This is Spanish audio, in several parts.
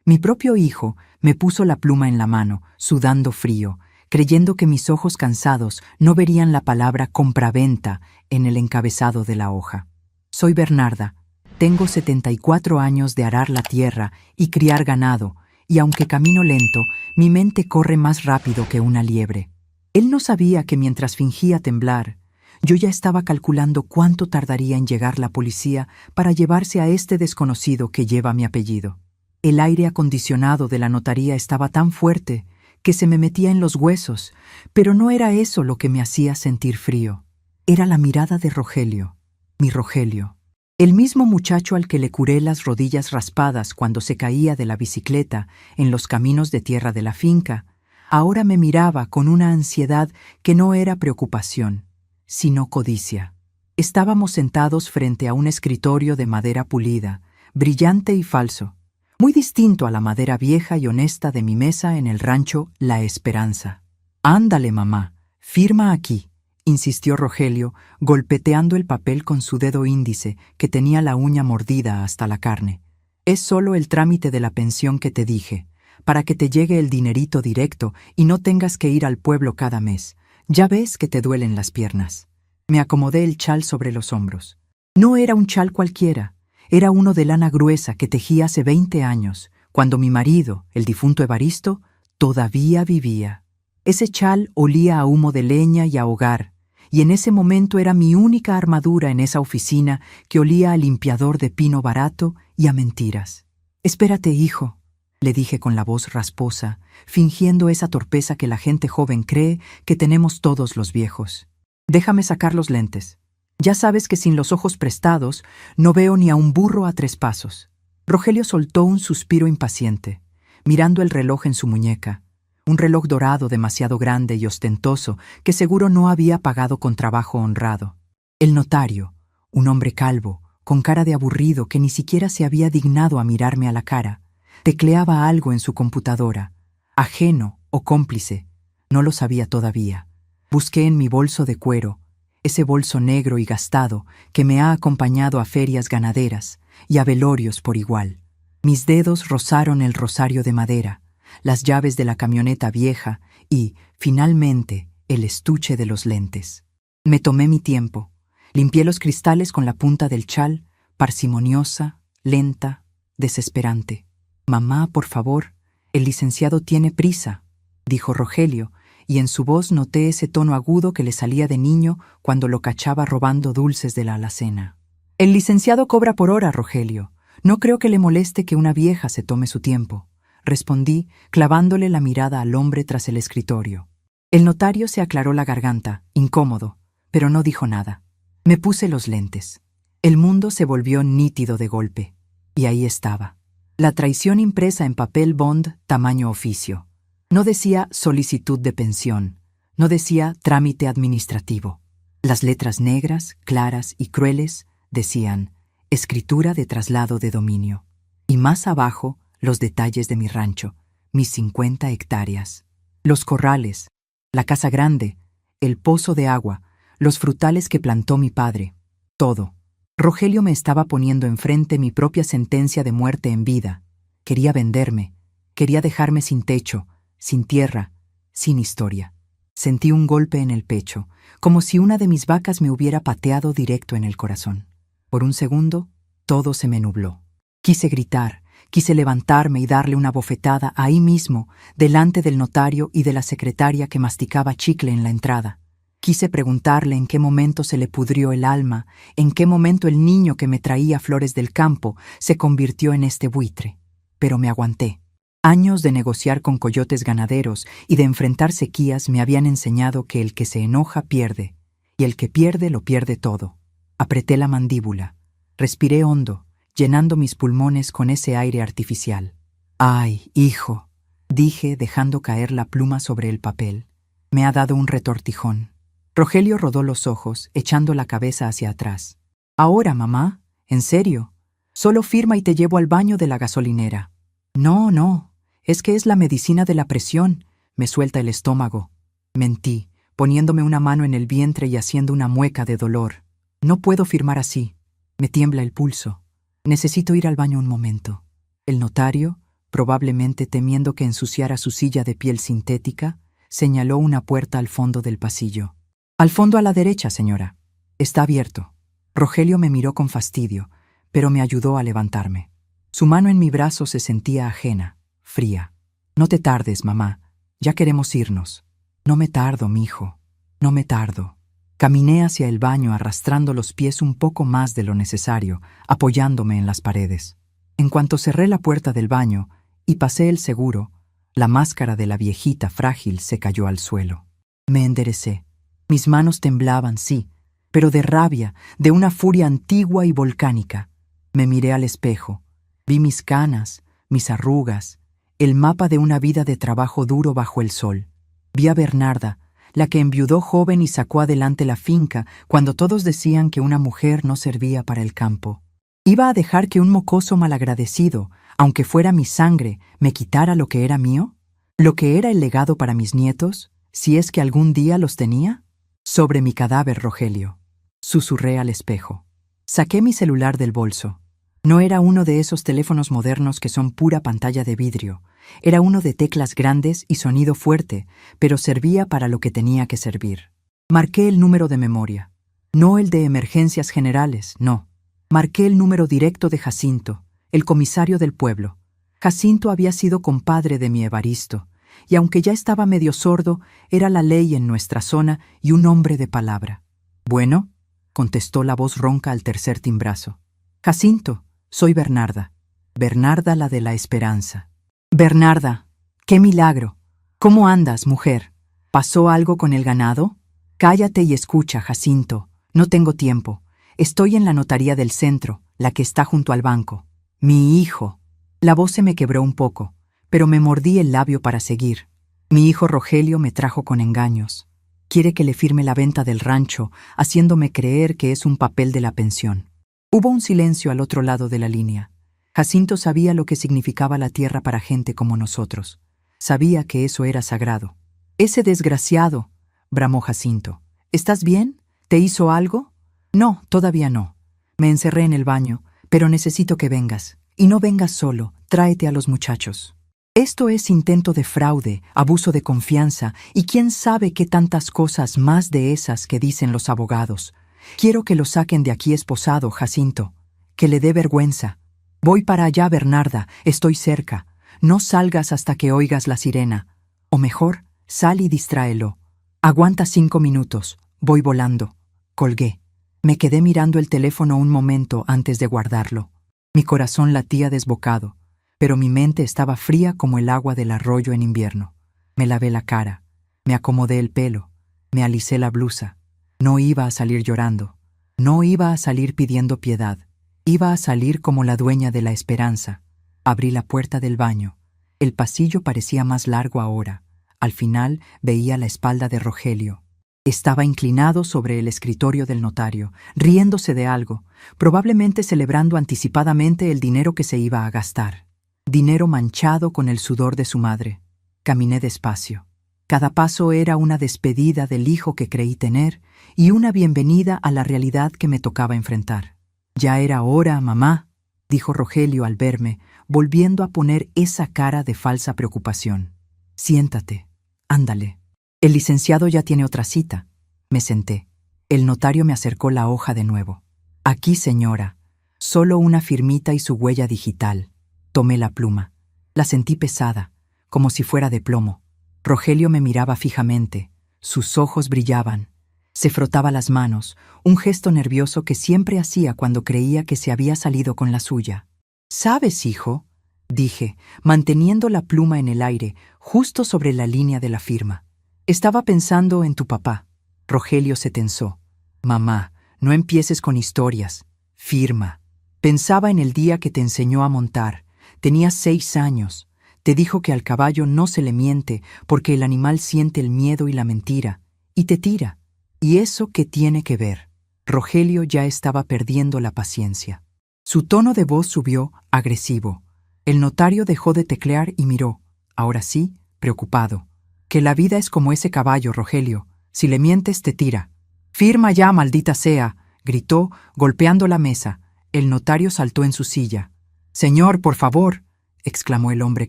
Mi propio hijo me puso la pluma en la mano, sudando frío, creyendo que mis ojos cansados no verían la palabra compraventa en el encabezado de la hoja. Soy Bernarda. Tengo 74 años de arar la tierra y criar ganado, y aunque camino lento, mi mente corre más rápido que una liebre. Él no sabía que mientras fingía temblar, yo ya estaba calculando cuánto tardaría en llegar la policía para llevarse a este desconocido que lleva mi apellido. El aire acondicionado de la notaría estaba tan fuerte que se me metía en los huesos, pero no era eso lo que me hacía sentir frío. Era la mirada de Rogelio, mi Rogelio. El mismo muchacho al que le curé las rodillas raspadas cuando se caía de la bicicleta en los caminos de tierra de la finca, ahora me miraba con una ansiedad que no era preocupación, sino codicia. Estábamos sentados frente a un escritorio de madera pulida, brillante y falso, muy distinto a la madera vieja y honesta de mi mesa en el rancho La Esperanza. «Ándale, mamá, firma aquí», insistió Rogelio, golpeteando el papel con su dedo índice, que tenía la uña mordida hasta la carne. «Es solo el trámite de la pensión que te dije, para que te llegue el dinerito directo y no tengas que ir al pueblo cada mes. Ya ves que te duelen las piernas». Me acomodé el chal sobre los hombros. No era un chal cualquiera, era uno de lana gruesa que tejí hace 20 años, cuando mi marido, el difunto Evaristo, todavía vivía. Ese chal olía a humo de leña y a hogar, y en ese momento era mi única armadura en esa oficina que olía a limpiador de pino barato y a mentiras. «Espérate, hijo», le dije con la voz rasposa, fingiendo esa torpeza que la gente joven cree que tenemos todos los viejos. «Déjame sacar los lentes. Ya sabes que sin los ojos prestados no veo ni a un burro a 3 pasos». Rogelio soltó un suspiro impaciente, mirando el reloj en su muñeca, un reloj dorado demasiado grande y ostentoso que seguro no había pagado con trabajo honrado. El notario, un hombre calvo, con cara de aburrido que ni siquiera se había dignado a mirarme a la cara, tecleaba algo en su computadora, ajeno o cómplice, no lo sabía todavía. Busqué en mi bolso de cuero, ese bolso negro y gastado que me ha acompañado a ferias ganaderas y a velorios por igual. Mis dedos rozaron el rosario de madera, las llaves de la camioneta vieja y, finalmente, el estuche de los lentes. Me tomé mi tiempo. Limpié los cristales con la punta del chal, parsimoniosa, lenta, desesperante. «Mamá, por favor, el licenciado tiene prisa», dijo Rogelio, y en su voz noté ese tono agudo que le salía de niño cuando lo cachaba robando dulces de la alacena. «El licenciado cobra por hora, Rogelio. No creo que le moleste que una vieja se tome su tiempo», respondí, clavándole la mirada al hombre tras el escritorio. El notario se aclaró la garganta, incómodo, pero no dijo nada. Me puse los lentes. El mundo se volvió nítido de golpe. Y ahí estaba. La traición impresa en papel bond tamaño oficio. No decía solicitud de pensión, no decía trámite administrativo. Las letras negras, claras y crueles decían escritura de traslado de dominio. Y más abajo, los detalles de mi rancho, mis 50 hectáreas. Los corrales, la casa grande, el pozo de agua, los frutales que plantó mi padre. Todo. Rogelio me estaba poniendo enfrente mi propia sentencia de muerte en vida. Quería venderme, quería dejarme sin techo, sin tierra, sin historia. Sentí un golpe en el pecho, como si una de mis vacas me hubiera pateado directo en el corazón. Por un segundo, todo se me nubló. Quise gritar, quise levantarme y darle una bofetada ahí mismo, delante del notario y de la secretaria que masticaba chicle en la entrada. Quise preguntarle en qué momento se le pudrió el alma, en qué momento el niño que me traía flores del campo se convirtió en este buitre. Pero me aguanté. Años de negociar con coyotes ganaderos y de enfrentar sequías me habían enseñado que el que se enoja pierde, y el que pierde lo pierde todo. Apreté la mandíbula, respiré hondo, llenando mis pulmones con ese aire artificial. «Ay, hijo», dije dejando caer la pluma sobre el papel. Me ha dado un retortijón. Rogelio rodó los ojos, echando la cabeza hacia atrás. «Ahora, mamá, ¿en serio? Solo firma y te llevo al baño de la gasolinera». «No, es que es la medicina de la presión. Me suelta el estómago». Mentí, poniéndome una mano en el vientre y haciendo una mueca de dolor. «No puedo firmar así. Me tiembla el pulso. Necesito ir al baño un momento». El notario, Probablemente temiendo que ensuciara su silla de piel sintética, señaló una puerta al fondo del pasillo. Al fondo a la derecha, señora. Está abierto. Rogelio me miró con fastidio, pero me ayudó a levantarme. Su mano en mi brazo se sentía ajena, fría. No te tardes, mamá. Ya queremos irnos. No me tardo, mijo. No me tardo. Caminé hacia el baño arrastrando los pies un poco más de lo necesario, apoyándome en las paredes. En cuanto cerré la puerta del baño y pasé el seguro, la máscara de la viejita frágil se cayó al suelo. Me enderecé. Mis manos temblaban, sí, pero de rabia, de una furia antigua y volcánica. Me miré al espejo. Vi mis canas, mis arrugas, el mapa de una vida de trabajo duro bajo el sol. Vi a Bernarda, la que enviudó joven y sacó adelante la finca cuando todos decían que una mujer no servía para el campo. ¿Iba a dejar que un mocoso malagradecido, aunque fuera mi sangre, me quitara lo que era mío? ¿Lo que era el legado para mis nietos, si es que algún día los tenía? Sobre mi cadáver, Rogelio. Susurré al espejo. Saqué mi celular del bolso. No era uno de esos teléfonos modernos que son pura pantalla de vidrio. Era uno de teclas grandes y sonido fuerte, pero servía para lo que tenía que servir. Marqué el número de memoria. No el de emergencias generales, no. Marqué el número directo de Jacinto, el comisario del pueblo. Jacinto había sido compadre de mi Evaristo, y aunque ya estaba medio sordo, era la ley en nuestra zona y un hombre de palabra. «Bueno», contestó la voz ronca al tercer timbrazo. «Jacinto, soy Bernarda. Bernarda la de la esperanza». «Bernarda, qué milagro. ¿Cómo andas, mujer? ¿Pasó algo con el ganado?» «Cállate y escucha, Jacinto. No tengo tiempo. Estoy en la notaría del centro, la que está junto al banco. Mi hijo». La voz se me quebró un poco, pero me mordí el labio para seguir. Mi hijo Rogelio me trajo con engaños. Quiere que le firme la venta del rancho, haciéndome creer que es un papel de la pensión. Hubo un silencio al otro lado de la línea. Jacinto sabía lo que significaba la tierra para gente como nosotros. Sabía que eso era sagrado. «Ese desgraciado», bramó Jacinto. «¿Estás bien? ¿Te hizo algo?» «No, todavía no. Me encerré en el baño, pero necesito que vengas. Y no vengas solo, tráete a los muchachos. Esto es intento de fraude, abuso de confianza y quién sabe qué tantas cosas más de esas que dicen los abogados. Quiero que lo saquen de aquí esposado, Jacinto. Que le dé vergüenza. Voy para allá, Bernarda, estoy cerca. No salgas hasta que oigas la sirena. O mejor, sal y distráelo. Aguanta 5 minutos, voy volando». Colgué. Me quedé mirando el teléfono un momento antes de guardarlo. Mi corazón latía desbocado, pero mi mente estaba fría como el agua del arroyo en invierno. Me lavé la cara, me acomodé el pelo, me alicé la blusa. No iba a salir llorando, no iba a salir pidiendo piedad, iba a salir como la dueña de la esperanza. Abrí la puerta del baño. El pasillo parecía más largo ahora. Al final veía la espalda de Rogelio. Estaba inclinado sobre el escritorio del notario, riéndose de algo, probablemente celebrando anticipadamente el dinero que se iba a gastar. Dinero manchado con el sudor de su madre. Caminé despacio. Cada paso era una despedida del hijo que creí tener y una bienvenida a la realidad que me tocaba enfrentar. «Ya era hora, mamá», dijo Rogelio al verme, volviendo a poner esa cara de falsa preocupación. «Siéntate. Ándale. El licenciado ya tiene otra cita». Me senté. El notario me acercó la hoja de nuevo. «Aquí, señora. Solo una firmita y su huella digital». Tomé la pluma. La sentí pesada, como si fuera de plomo. Rogelio me miraba fijamente. Sus ojos brillaban. Se frotaba las manos, un gesto nervioso que siempre hacía cuando creía que se había salido con la suya. «¿Sabes, hijo?», dije, manteniendo la pluma en el aire, justo sobre la línea de la firma. «Estaba pensando en tu papá». Rogelio se tensó. «Mamá, no empieces con historias. Firma. Pensaba en el día que te enseñó a montar. Tenías 6 años. Te dijo que al caballo no se le miente porque el animal siente el miedo y la mentira. Y te tira. ¿Y eso qué tiene que ver?». Rogelio ya estaba perdiendo la paciencia. Su tono de voz subió, agresivo. El notario dejó de teclear y miró, ahora sí, preocupado. «Que la vida es como ese caballo, Rogelio. Si le mientes, te tira». «Firma ya, maldita sea», gritó, golpeando la mesa. El notario saltó en su silla. «Señor, por favor». exclamó el hombre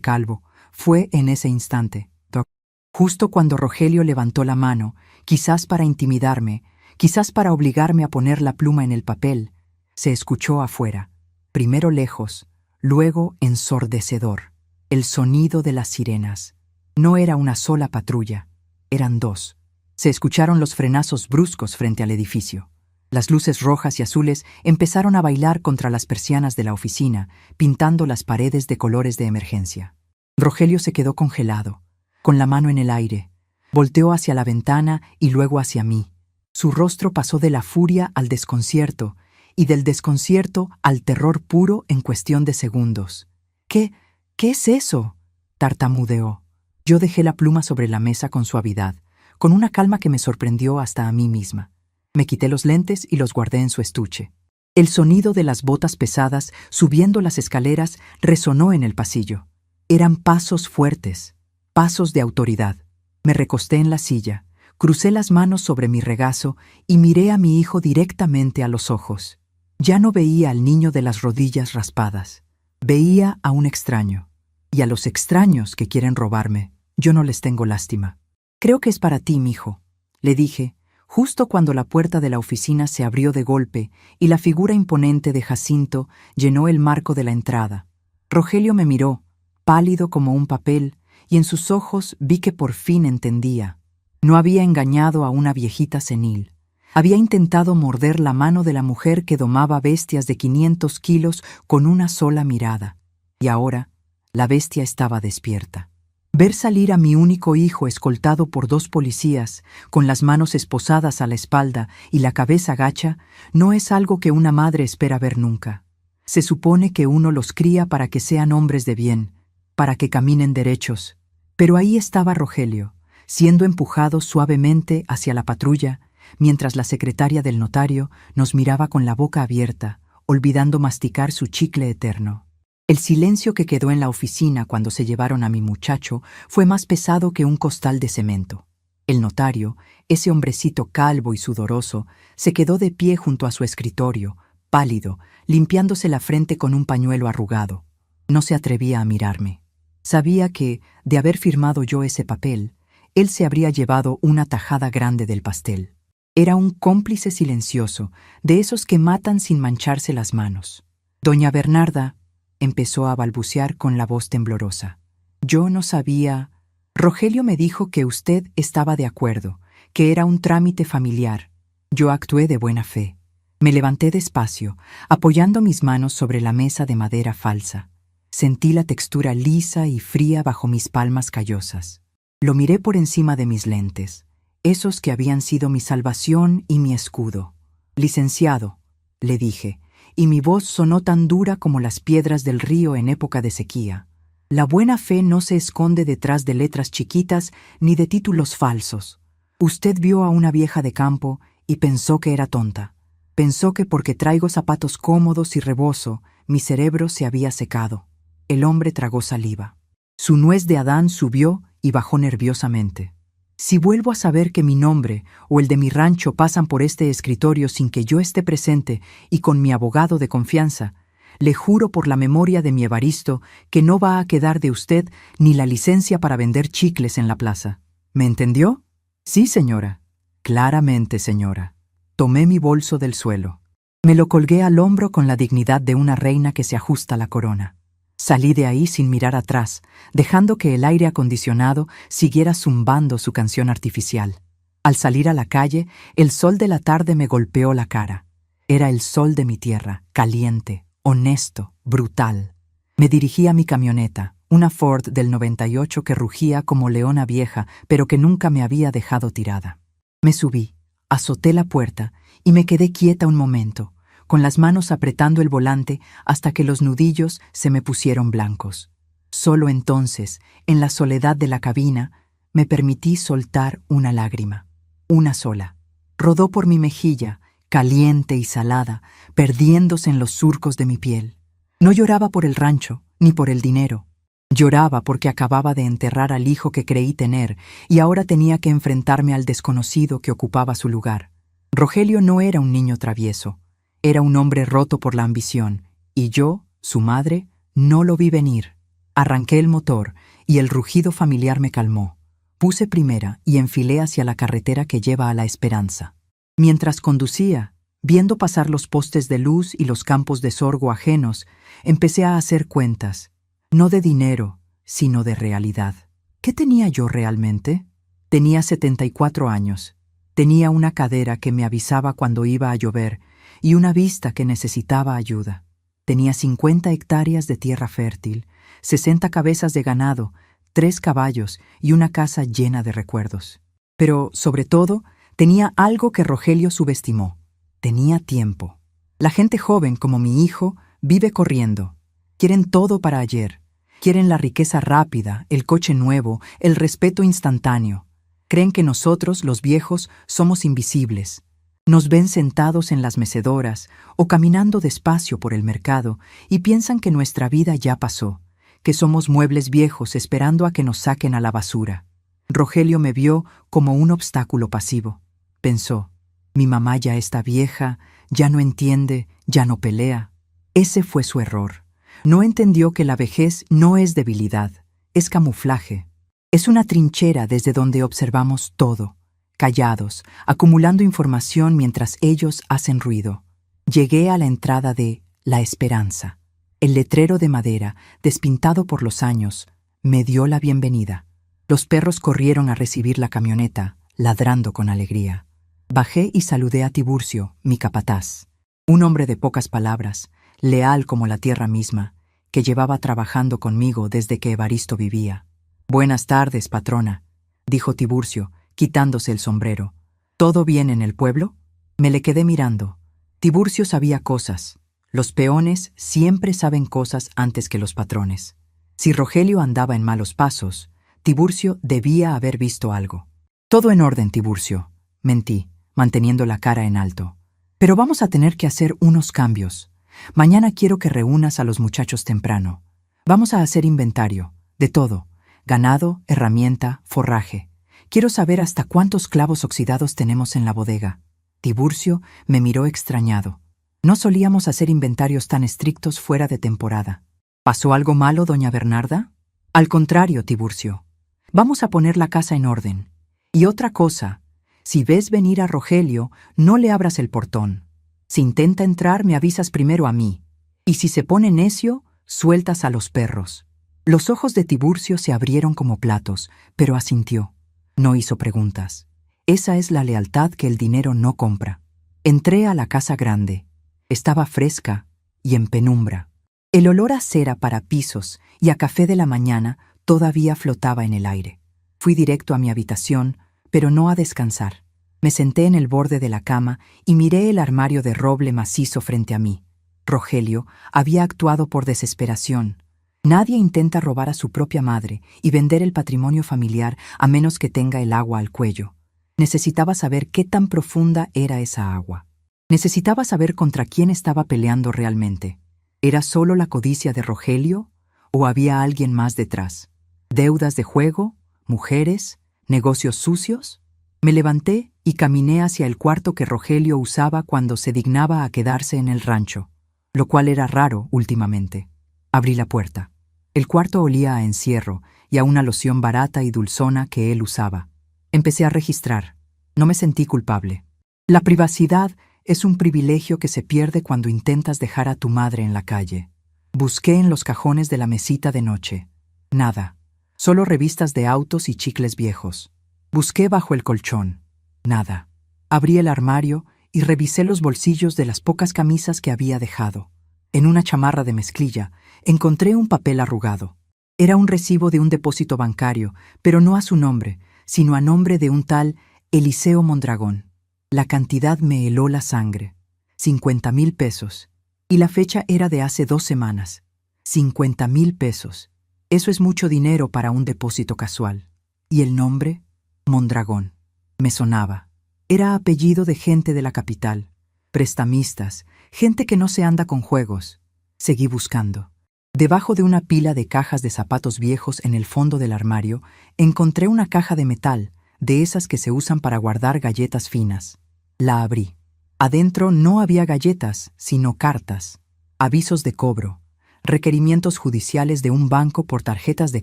calvo. Fue en ese instante, Doc. Justo cuando Rogelio levantó la mano, quizás para intimidarme, quizás para obligarme a poner la pluma en el papel, se escuchó afuera, primero lejos, luego ensordecedor, el sonido de las sirenas. No era una sola patrulla, eran dos. Se escucharon los frenazos bruscos frente al edificio. Las luces rojas y azules empezaron a bailar contra las persianas de la oficina, pintando las paredes de colores de emergencia. Rogelio se quedó congelado, con la mano en el aire. Volteó hacia la ventana y luego hacia mí. Su rostro pasó de la furia al desconcierto, y del desconcierto al terror puro en cuestión de segundos. ¿Qué es eso?, tartamudeó. Yo dejé la pluma sobre la mesa con suavidad, con una calma que me sorprendió hasta a mí misma. Me quité los lentes y los guardé en su estuche. El sonido de las botas pesadas subiendo las escaleras resonó en el pasillo. Eran pasos fuertes, pasos de autoridad. Me recosté en la silla, crucé las manos sobre mi regazo y miré a mi hijo directamente a los ojos. Ya no veía al niño de las rodillas raspadas. Veía a un extraño. Y a los extraños que quieren robarme, yo no les tengo lástima. «Creo que es para ti, mijo», le dije, justo cuando la puerta de la oficina se abrió de golpe y la figura imponente de Jacinto llenó el marco de la entrada. Rogelio me miró, pálido como un papel, y en sus ojos vi que por fin entendía. No había engañado a una viejita senil. Había intentado morder la mano de la mujer que domaba bestias de 500 kilos con una sola mirada. Y ahora, la bestia estaba despierta. Ver salir a mi único hijo escoltado por 2 policías, con las manos esposadas a la espalda y la cabeza gacha, no es algo que una madre espera ver nunca. Se supone que uno los cría para que sean hombres de bien, para que caminen derechos. Pero ahí estaba Rogelio, siendo empujado suavemente hacia la patrulla, mientras la secretaria del notario nos miraba con la boca abierta, olvidando masticar su chicle eterno. El silencio que quedó en la oficina cuando se llevaron a mi muchacho fue más pesado que un costal de cemento. El notario, ese hombrecito calvo y sudoroso, se quedó de pie junto a su escritorio, pálido, limpiándose la frente con un pañuelo arrugado. No se atrevía a mirarme. Sabía que, de haber firmado yo ese papel, él se habría llevado una tajada grande del pastel. Era un cómplice silencioso, de esos que matan sin mancharse las manos. «Doña Bernarda», empezó a balbucear con la voz temblorosa. «Yo no sabía. Rogelio me dijo que usted estaba de acuerdo, que era un trámite familiar. Yo actué de buena fe. Me levanté despacio, apoyando mis manos sobre la mesa de madera falsa. Sentí la textura lisa y fría bajo mis palmas callosas. Lo miré por encima de mis lentes, esos que habían sido mi salvación y mi escudo. Licenciado», le dije, y mi voz sonó tan dura como las piedras del río en época de sequía. «La buena fe no se esconde detrás de letras chiquitas ni de títulos falsos. Usted vio a una vieja de campo y pensó que era tonta. Pensó que porque traigo zapatos cómodos y rebozo, mi cerebro se había secado». El hombre tragó saliva. Su nuez de Adán subió y bajó nerviosamente. «Si vuelvo a saber que mi nombre o el de mi rancho pasan por este escritorio sin que yo esté presente y con mi abogado de confianza, le juro por la memoria de mi Evaristo que no va a quedar de usted ni la licencia para vender chicles en la plaza. ¿Me entendió?» «Sí, señora». «Claramente, señora». Tomé mi bolso del suelo. Me lo colgué al hombro con la dignidad de una reina que se ajusta la corona. Salí de ahí sin mirar atrás, dejando que el aire acondicionado siguiera zumbando su canción artificial. Al salir a la calle, el sol de la tarde me golpeó la cara. Era el sol de mi tierra, caliente, honesto, brutal. Me dirigí a mi camioneta, una Ford del 98 que rugía como leona vieja, pero que nunca me había dejado tirada. Me subí, azoté la puerta y me quedé quieta un momento, con las manos apretando el volante hasta que los nudillos se me pusieron blancos. Solo entonces, en la soledad de la cabina, me permití soltar una lágrima. Una sola. Rodó por mi mejilla, caliente y salada, perdiéndose en los surcos de mi piel. No lloraba por el rancho, ni por el dinero. Lloraba porque acababa de enterrar al hijo que creí tener y ahora tenía que enfrentarme al desconocido que ocupaba su lugar. Rogelio no era un niño travieso. Era un hombre roto por la ambición, y yo, su madre, no lo vi venir. Arranqué el motor y el rugido familiar me calmó. Puse primera y enfilé hacia la carretera que lleva a La Esperanza. Mientras conducía, viendo pasar los postes de luz y los campos de sorgo ajenos, empecé a hacer cuentas, no de dinero, sino de realidad. ¿Qué tenía yo realmente? Tenía 74 años. Tenía una cadera que me avisaba cuando iba a llover y una vista que necesitaba ayuda. Tenía 50 hectáreas de tierra fértil, 60 cabezas de ganado, 3 caballos y una casa llena de recuerdos. Pero, sobre todo, tenía algo que Rogelio subestimó. Tenía tiempo. La gente joven, como mi hijo, vive corriendo. Quieren todo para ayer. Quieren la riqueza rápida, el coche nuevo, el respeto instantáneo. Creen que nosotros, los viejos, somos invisibles. Nos ven sentados en las mecedoras o caminando despacio por el mercado y piensan que nuestra vida ya pasó, que somos muebles viejos esperando a que nos saquen a la basura. Rogelio me vio como un obstáculo pasivo. Pensó, mi mamá ya está vieja, ya no entiende, ya no pelea. Ese fue su error. No entendió que la vejez no es debilidad, es camuflaje. Es una trinchera desde donde observamos todo, callados, acumulando información mientras ellos hacen ruido. Llegué a la entrada de La Esperanza. El letrero de madera, despintado por los años, me dio la bienvenida. Los perros corrieron a recibir la camioneta, ladrando con alegría. Bajé y saludé a Tiburcio, mi capataz. Un hombre de pocas palabras, leal como la tierra misma, que llevaba trabajando conmigo desde que Evaristo vivía. «Buenas tardes, patrona», dijo Tiburcio, quitándose el sombrero. «¿Todo bien en el pueblo?» Me le quedé mirando. Tiburcio sabía cosas. Los peones siempre saben cosas antes que los patrones. Si Rogelio andaba en malos pasos, Tiburcio debía haber visto algo. «Todo en orden, Tiburcio», mentí, manteniendo la cara en alto. «Pero vamos a tener que hacer unos cambios. Mañana quiero que reúnas a los muchachos temprano. Vamos a hacer inventario, de todo. Ganado, herramienta, forraje. Quiero saber hasta cuántos clavos oxidados tenemos en la bodega». Tiburcio me miró extrañado. No solíamos hacer inventarios tan estrictos fuera de temporada. ¿Pasó algo malo, doña Bernarda? Al contrario, Tiburcio. Vamos a poner la casa en orden. Y otra cosa, si ves venir a Rogelio, no le abras el portón. Si intenta entrar, me avisas primero a mí. Y si se pone necio, sueltas a los perros. Los ojos de Tiburcio se abrieron como platos, pero asintió. No hizo preguntas. Esa es la lealtad que el dinero no compra. Entré a la casa grande. Estaba fresca y en penumbra. El olor a cera para pisos y a café de la mañana todavía flotaba en el aire. Fui directo a mi habitación, pero no a descansar. Me senté en el borde de la cama y miré el armario de roble macizo frente a mí. Rogelio había actuado por desesperación. Nadie intenta robar a su propia madre y vender el patrimonio familiar a menos que tenga el agua al cuello. Necesitaba saber qué tan profunda era esa agua. Necesitaba saber contra quién estaba peleando realmente. ¿Era solo la codicia de Rogelio o había alguien más detrás? ¿Deudas de juego? ¿Mujeres? ¿Negocios sucios? Me levanté y caminé hacia el cuarto que Rogelio usaba cuando se dignaba a quedarse en el rancho, lo cual era raro últimamente. Abrí la puerta. El cuarto olía a encierro y a una loción barata y dulzona que él usaba. Empecé a registrar. No me sentí culpable. La privacidad es un privilegio que se pierde cuando intentas dejar a tu madre en la calle. Busqué en los cajones de la mesita de noche. Nada. Solo revistas de autos y chicles viejos. Busqué bajo el colchón. Nada. Abrí el armario y revisé los bolsillos de las pocas camisas que había dejado. En una chamarra de mezclilla encontré un papel arrugado. Era un recibo de un depósito bancario, pero no a su nombre, sino a nombre de un tal Eliseo Mondragón. La cantidad me heló la sangre. 50,000 pesos. Y la fecha era de hace 2 semanas. 50,000 pesos. Eso es mucho dinero para un depósito casual. ¿Y el nombre? Mondragón. Me sonaba. Era apellido de gente de la capital. Prestamistas, gente que no se anda con juegos. Seguí buscando. Debajo de una pila de cajas de zapatos viejos en el fondo del armario, encontré una caja de metal, de esas que se usan para guardar galletas finas. La abrí. Adentro no había galletas, sino cartas, avisos de cobro, requerimientos judiciales de un banco por tarjetas de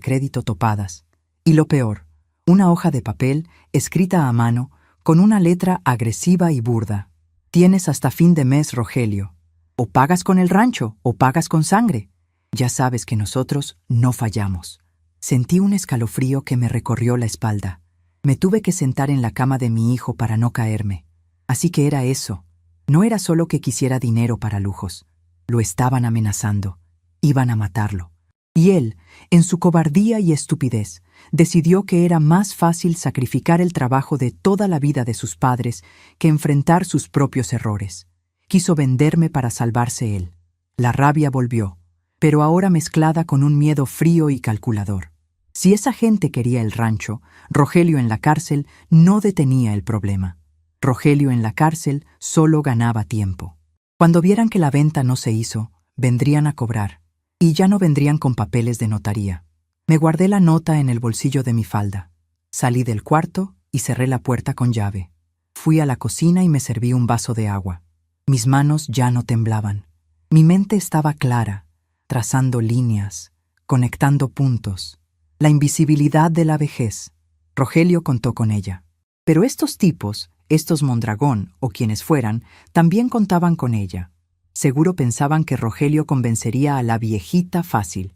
crédito topadas. Y lo peor, una hoja de papel escrita a mano con una letra agresiva y burda. Tienes hasta fin de mes, Rogelio. O pagas con el rancho o pagas con sangre. Ya sabes que nosotros no fallamos. Sentí un escalofrío que me recorrió la espalda. Me tuve que sentar en la cama de mi hijo para no caerme. Así que era eso. No era solo que quisiera dinero para lujos. Lo estaban amenazando. Iban a matarlo. Y él, en su cobardía y estupidez, decidió que era más fácil sacrificar el trabajo de toda la vida de sus padres que enfrentar sus propios errores. Quiso venderme para salvarse él. La rabia volvió, pero ahora mezclada con un miedo frío y calculador. Si esa gente quería el rancho, Rogelio en la cárcel no detenía el problema. Rogelio en la cárcel solo ganaba tiempo. Cuando vieran que la venta no se hizo, vendrían a cobrar. Y ya no vendrían con papeles de notaría. Me guardé la nota en el bolsillo de mi falda. Salí del cuarto y cerré la puerta con llave. Fui a la cocina y me serví un vaso de agua. Mis manos ya no temblaban. Mi mente estaba clara, trazando líneas, conectando puntos. La invisibilidad de la vejez. Rogelio contó con ella. Pero estos tipos, estos Mondragón o quienes fueran, también contaban con ella. Seguro pensaban que Rogelio convencería a la viejita fácil.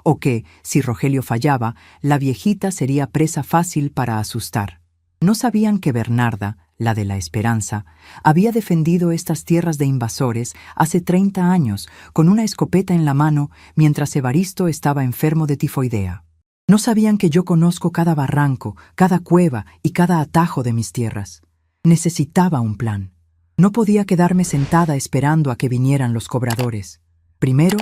O que, si Rogelio fallaba, la viejita sería presa fácil para asustar. No sabían que Bernarda, la de la esperanza, había defendido estas tierras de invasores hace 30 años con una escopeta en la mano mientras Evaristo estaba enfermo de tifoidea. No sabían que yo conozco cada barranco, cada cueva y cada atajo de mis tierras. Necesitaba un plan. No podía quedarme sentada esperando a que vinieran los cobradores. Primero,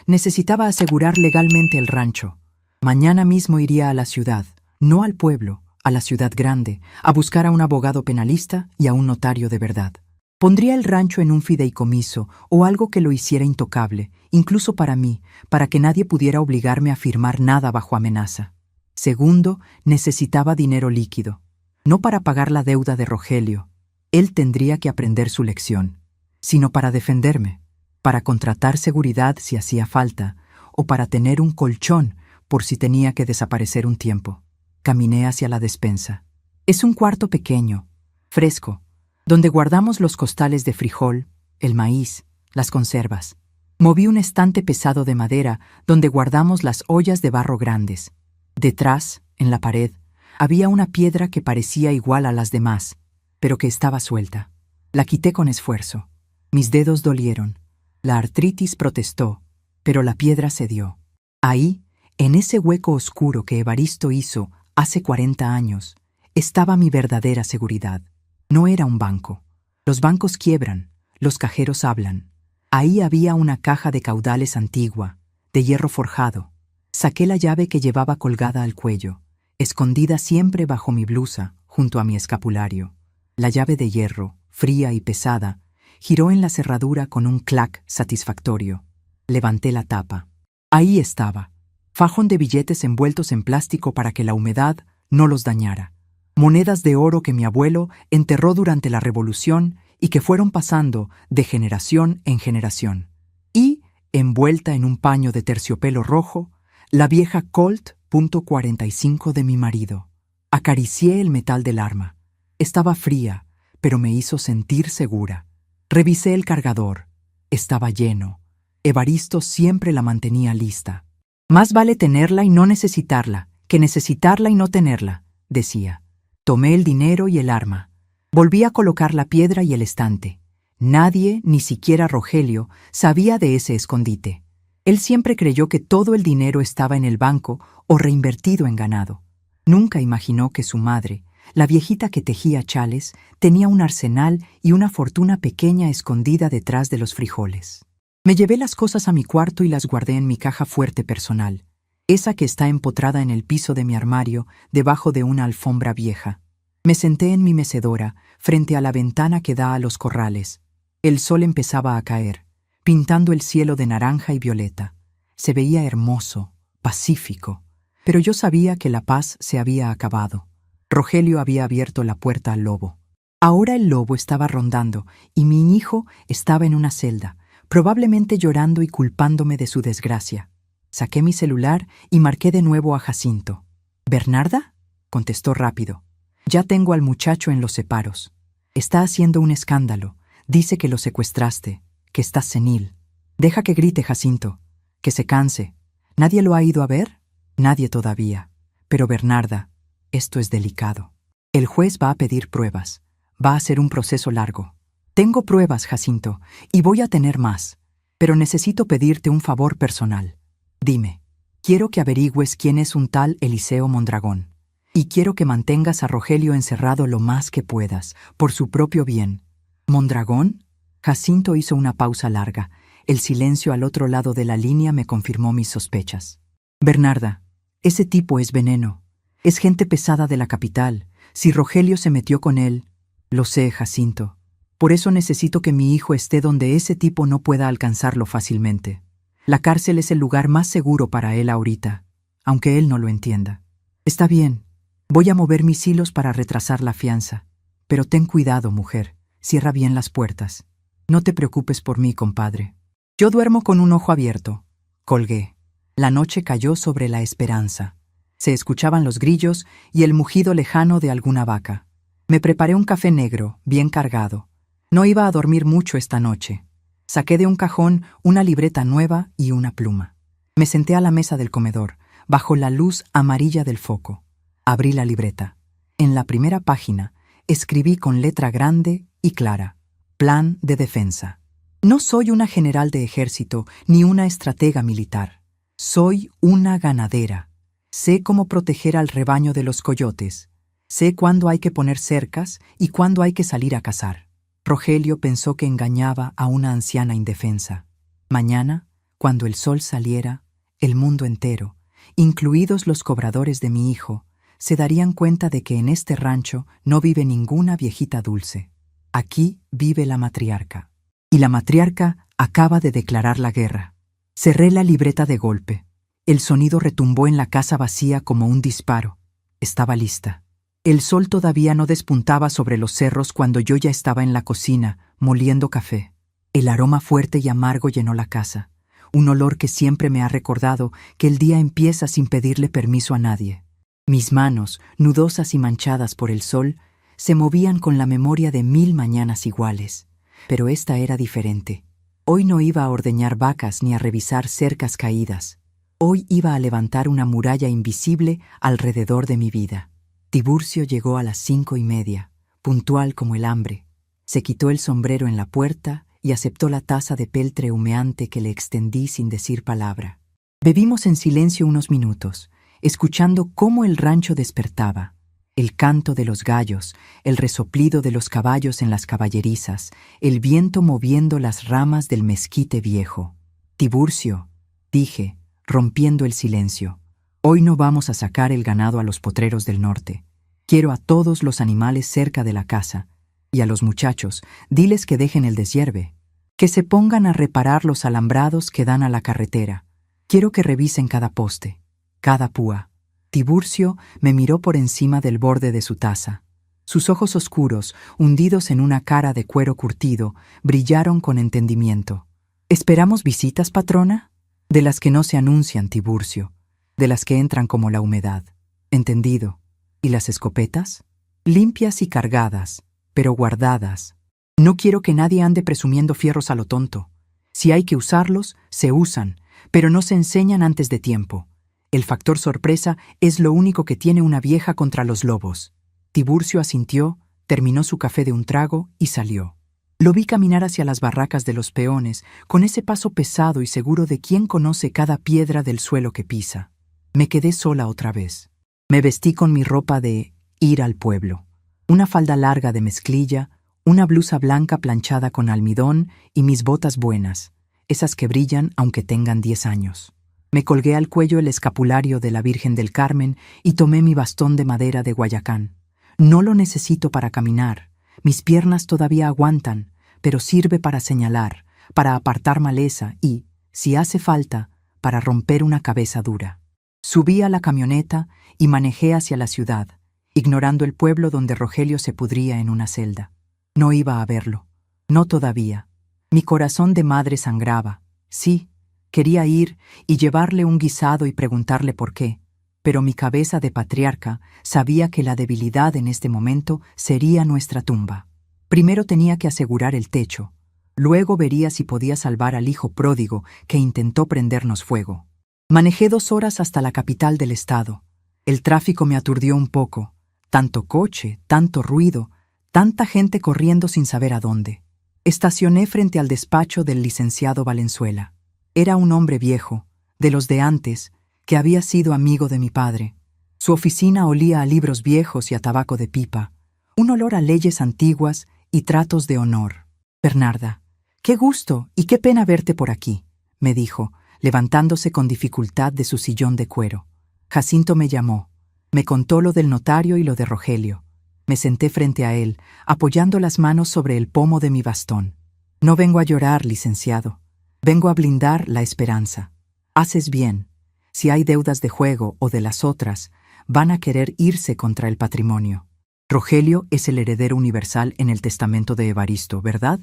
necesitaba asegurar legalmente el rancho. Mañana mismo iría a la ciudad, no al pueblo, a la ciudad grande, a buscar a un abogado penalista y a un notario de verdad. Pondría el rancho en un fideicomiso o algo que lo hiciera intocable, incluso para mí, para que nadie pudiera obligarme a firmar nada bajo amenaza. Segundo, necesitaba dinero líquido, no para pagar la deuda de Rogelio. Él tendría que aprender su lección, sino para defenderme, para contratar seguridad si hacía falta, o para tener un colchón por si tenía que desaparecer un tiempo. Caminé hacia la despensa. Es un cuarto pequeño, fresco, donde guardamos los costales de frijol, el maíz, las conservas. Moví un estante pesado de madera donde guardamos las ollas de barro grandes. Detrás, en la pared, había una piedra que parecía igual a las demás, pero que estaba suelta. La quité con esfuerzo. Mis dedos dolieron. La artritis protestó, pero la piedra cedió. Ahí, en ese hueco oscuro que Evaristo hizo hace 40 años, estaba mi verdadera seguridad. No era un banco. Los bancos quiebran, los cajeros hablan. Ahí había una caja de caudales antigua, de hierro forjado. Saqué la llave que llevaba colgada al cuello, escondida siempre bajo mi blusa, junto a mi escapulario. La llave de hierro, fría y pesada, giró en la cerradura con un clac satisfactorio. Levanté la tapa. Ahí estaba. Fajón de billetes envueltos en plástico para que la humedad no los dañara. Monedas de oro que mi abuelo enterró durante la Revolución y que fueron pasando de generación en generación. Y, envuelta en un paño de terciopelo rojo, la vieja Colt .45 de mi marido. Acaricié el metal del arma. Estaba fría, pero me hizo sentir segura. Revisé el cargador. Estaba lleno. Evaristo siempre la mantenía lista. Más vale tenerla y no necesitarla, que necesitarla y no tenerla, decía. Tomé el dinero y el arma. Volví a colocar la piedra y el estante. Nadie, ni siquiera Rogelio, sabía de ese escondite. Él siempre creyó que todo el dinero estaba en el banco o reinvertido en ganado. Nunca imaginó que su madre, la viejita que tejía chales, tenía un arsenal y una fortuna pequeña escondida detrás de los frijoles. Me llevé las cosas a mi cuarto y las guardé en mi caja fuerte personal, esa que está empotrada en el piso de mi armario, debajo de una alfombra vieja. Me senté en mi mecedora, frente a la ventana que da a los corrales. El sol empezaba a caer, pintando el cielo de naranja y violeta. Se veía hermoso, pacífico, pero yo sabía que la paz se había acabado. Rogelio había abierto la puerta al lobo. Ahora el lobo estaba rondando y mi hijo estaba en una celda, probablemente llorando y culpándome de su desgracia. Saqué mi celular y marqué de nuevo a Jacinto. ¿Bernarda?, contestó rápido. Ya tengo al muchacho en los separos. Está haciendo un escándalo. Dice que lo secuestraste, que estás senil. Deja que grite, Jacinto, que se canse. ¿Nadie lo ha ido a ver? Nadie todavía. Pero Bernarda, esto es delicado. El juez va a pedir pruebas. Va a ser un proceso largo. Tengo pruebas, Jacinto, y voy a tener más. Pero necesito pedirte un favor personal. Dime, quiero que averigües quién es un tal Eliseo Mondragón. Y quiero que mantengas a Rogelio encerrado lo más que puedas, por su propio bien. ¿Mondragón? Jacinto hizo una pausa larga. El silencio al otro lado de la línea me confirmó mis sospechas. Bernarda, ese tipo es veneno. Es gente pesada de la capital. Si Rogelio se metió con él... Lo sé, Jacinto. Por eso necesito que mi hijo esté donde ese tipo no pueda alcanzarlo fácilmente. La cárcel es el lugar más seguro para él ahorita, aunque él no lo entienda. Está bien, voy a mover mis hilos para retrasar la fianza. Pero ten cuidado, mujer, cierra bien las puertas. No te preocupes por mí, compadre. Yo duermo con un ojo abierto. Colgué. La noche cayó sobre la esperanza. Se escuchaban los grillos y el mugido lejano de alguna vaca. Me preparé un café negro, bien cargado. No iba a dormir mucho esta noche. Saqué de un cajón una libreta nueva y una pluma. Me senté a la mesa del comedor, bajo la luz amarilla del foco. Abrí la libreta. En la primera página, escribí con letra grande y clara: Plan de defensa. No soy una general de ejército ni una estratega militar. Soy una ganadera. Sé cómo proteger al rebaño de los coyotes. Sé cuándo hay que poner cercas y cuándo hay que salir a cazar. Rogelio pensó que engañaba a una anciana indefensa. Mañana, cuando el sol saliera, el mundo entero, incluidos los cobradores de mi hijo, se darían cuenta de que en este rancho no vive ninguna viejita dulce. Aquí vive la matriarca. Y la matriarca acaba de declarar la guerra. Cerré la libreta de golpe. El sonido retumbó en la casa vacía como un disparo. Estaba lista. El sol todavía no despuntaba sobre los cerros cuando yo ya estaba en la cocina, moliendo café. El aroma fuerte y amargo llenó la casa, un olor que siempre me ha recordado que el día empieza sin pedirle permiso a nadie. Mis manos, nudosas y manchadas por el sol, se movían con la memoria de 1000 mañanas iguales. Pero esta era diferente. Hoy no iba a ordeñar vacas ni a revisar cercas caídas. Hoy iba a levantar una muralla invisible alrededor de mi vida. Tiburcio llegó a las 5:30, puntual como el hambre. Se quitó el sombrero en la puerta y aceptó la taza de peltre humeante que le extendí sin decir palabra. Bebimos en silencio unos minutos, escuchando cómo el rancho despertaba. El canto de los gallos, el resoplido de los caballos en las caballerizas, el viento moviendo las ramas del mezquite viejo. Tiburcio, dije, rompiendo el silencio. Hoy no vamos a sacar el ganado a los potreros del norte. Quiero a todos los animales cerca de la casa. Y a los muchachos, diles que dejen el deshierve. Que se pongan a reparar los alambrados que dan a la carretera. Quiero que revisen cada poste, cada púa. Tiburcio me miró por encima del borde de su taza. Sus ojos oscuros, hundidos en una cara de cuero curtido, brillaron con entendimiento. ¿Esperamos visitas, patrona? De las que no se anuncian, Tiburcio. De las que entran como la humedad. Entendido. ¿Y las escopetas? Limpias y cargadas, pero guardadas. No quiero que nadie ande presumiendo fierros a lo tonto. Si hay que usarlos, se usan, pero no se enseñan antes de tiempo. El factor sorpresa es lo único que tiene una vieja contra los lobos. Tiburcio asintió, terminó su café de un trago y salió. Lo vi caminar hacia las barracas de los peones, con ese paso pesado y seguro de quien conoce cada piedra del suelo que pisa. Me quedé sola otra vez. Me vestí con mi ropa de ir al pueblo. Una falda larga de mezclilla, una blusa blanca planchada con almidón y mis botas buenas, esas que brillan aunque tengan 10 años. Me colgué al cuello el escapulario de la Virgen del Carmen y tomé mi bastón de madera de Guayacán. No lo necesito para caminar. Mis piernas todavía aguantan, pero sirve para señalar, para apartar maleza y, si hace falta, para romper una cabeza dura. Subí a la camioneta y manejé hacia la ciudad, ignorando el pueblo donde Rogelio se pudría en una celda. No iba a verlo. No todavía. Mi corazón de madre sangraba. Sí, quería ir y llevarle un guisado y preguntarle por qué, pero mi cabeza de patriarca sabía que la debilidad en este momento sería nuestra tumba. Primero tenía que asegurar el techo, luego vería si podía salvar al hijo pródigo que intentó prendernos fuego. Manejé 2 horas hasta la capital del estado. El tráfico me aturdió un poco. Tanto coche, tanto ruido, tanta gente corriendo sin saber a dónde. Estacioné frente al despacho del licenciado Valenzuela. Era un hombre viejo, de los de antes, que había sido amigo de mi padre. Su oficina olía a libros viejos y a tabaco de pipa, un olor a leyes antiguas y tratos de honor. «Bernarda, qué gusto y qué pena verte por aquí», me dijo, levantándose con dificultad de su sillón de cuero. Jacinto me llamó. Me contó lo del notario y lo de Rogelio. Me senté frente a él, apoyando las manos sobre el pomo de mi bastón. «No vengo a llorar, licenciado. Vengo a blindar la esperanza. Haces bien. Si hay deudas de juego o de las otras, van a querer irse contra el patrimonio. Rogelio es el heredero universal en el testamento de Evaristo, ¿verdad?»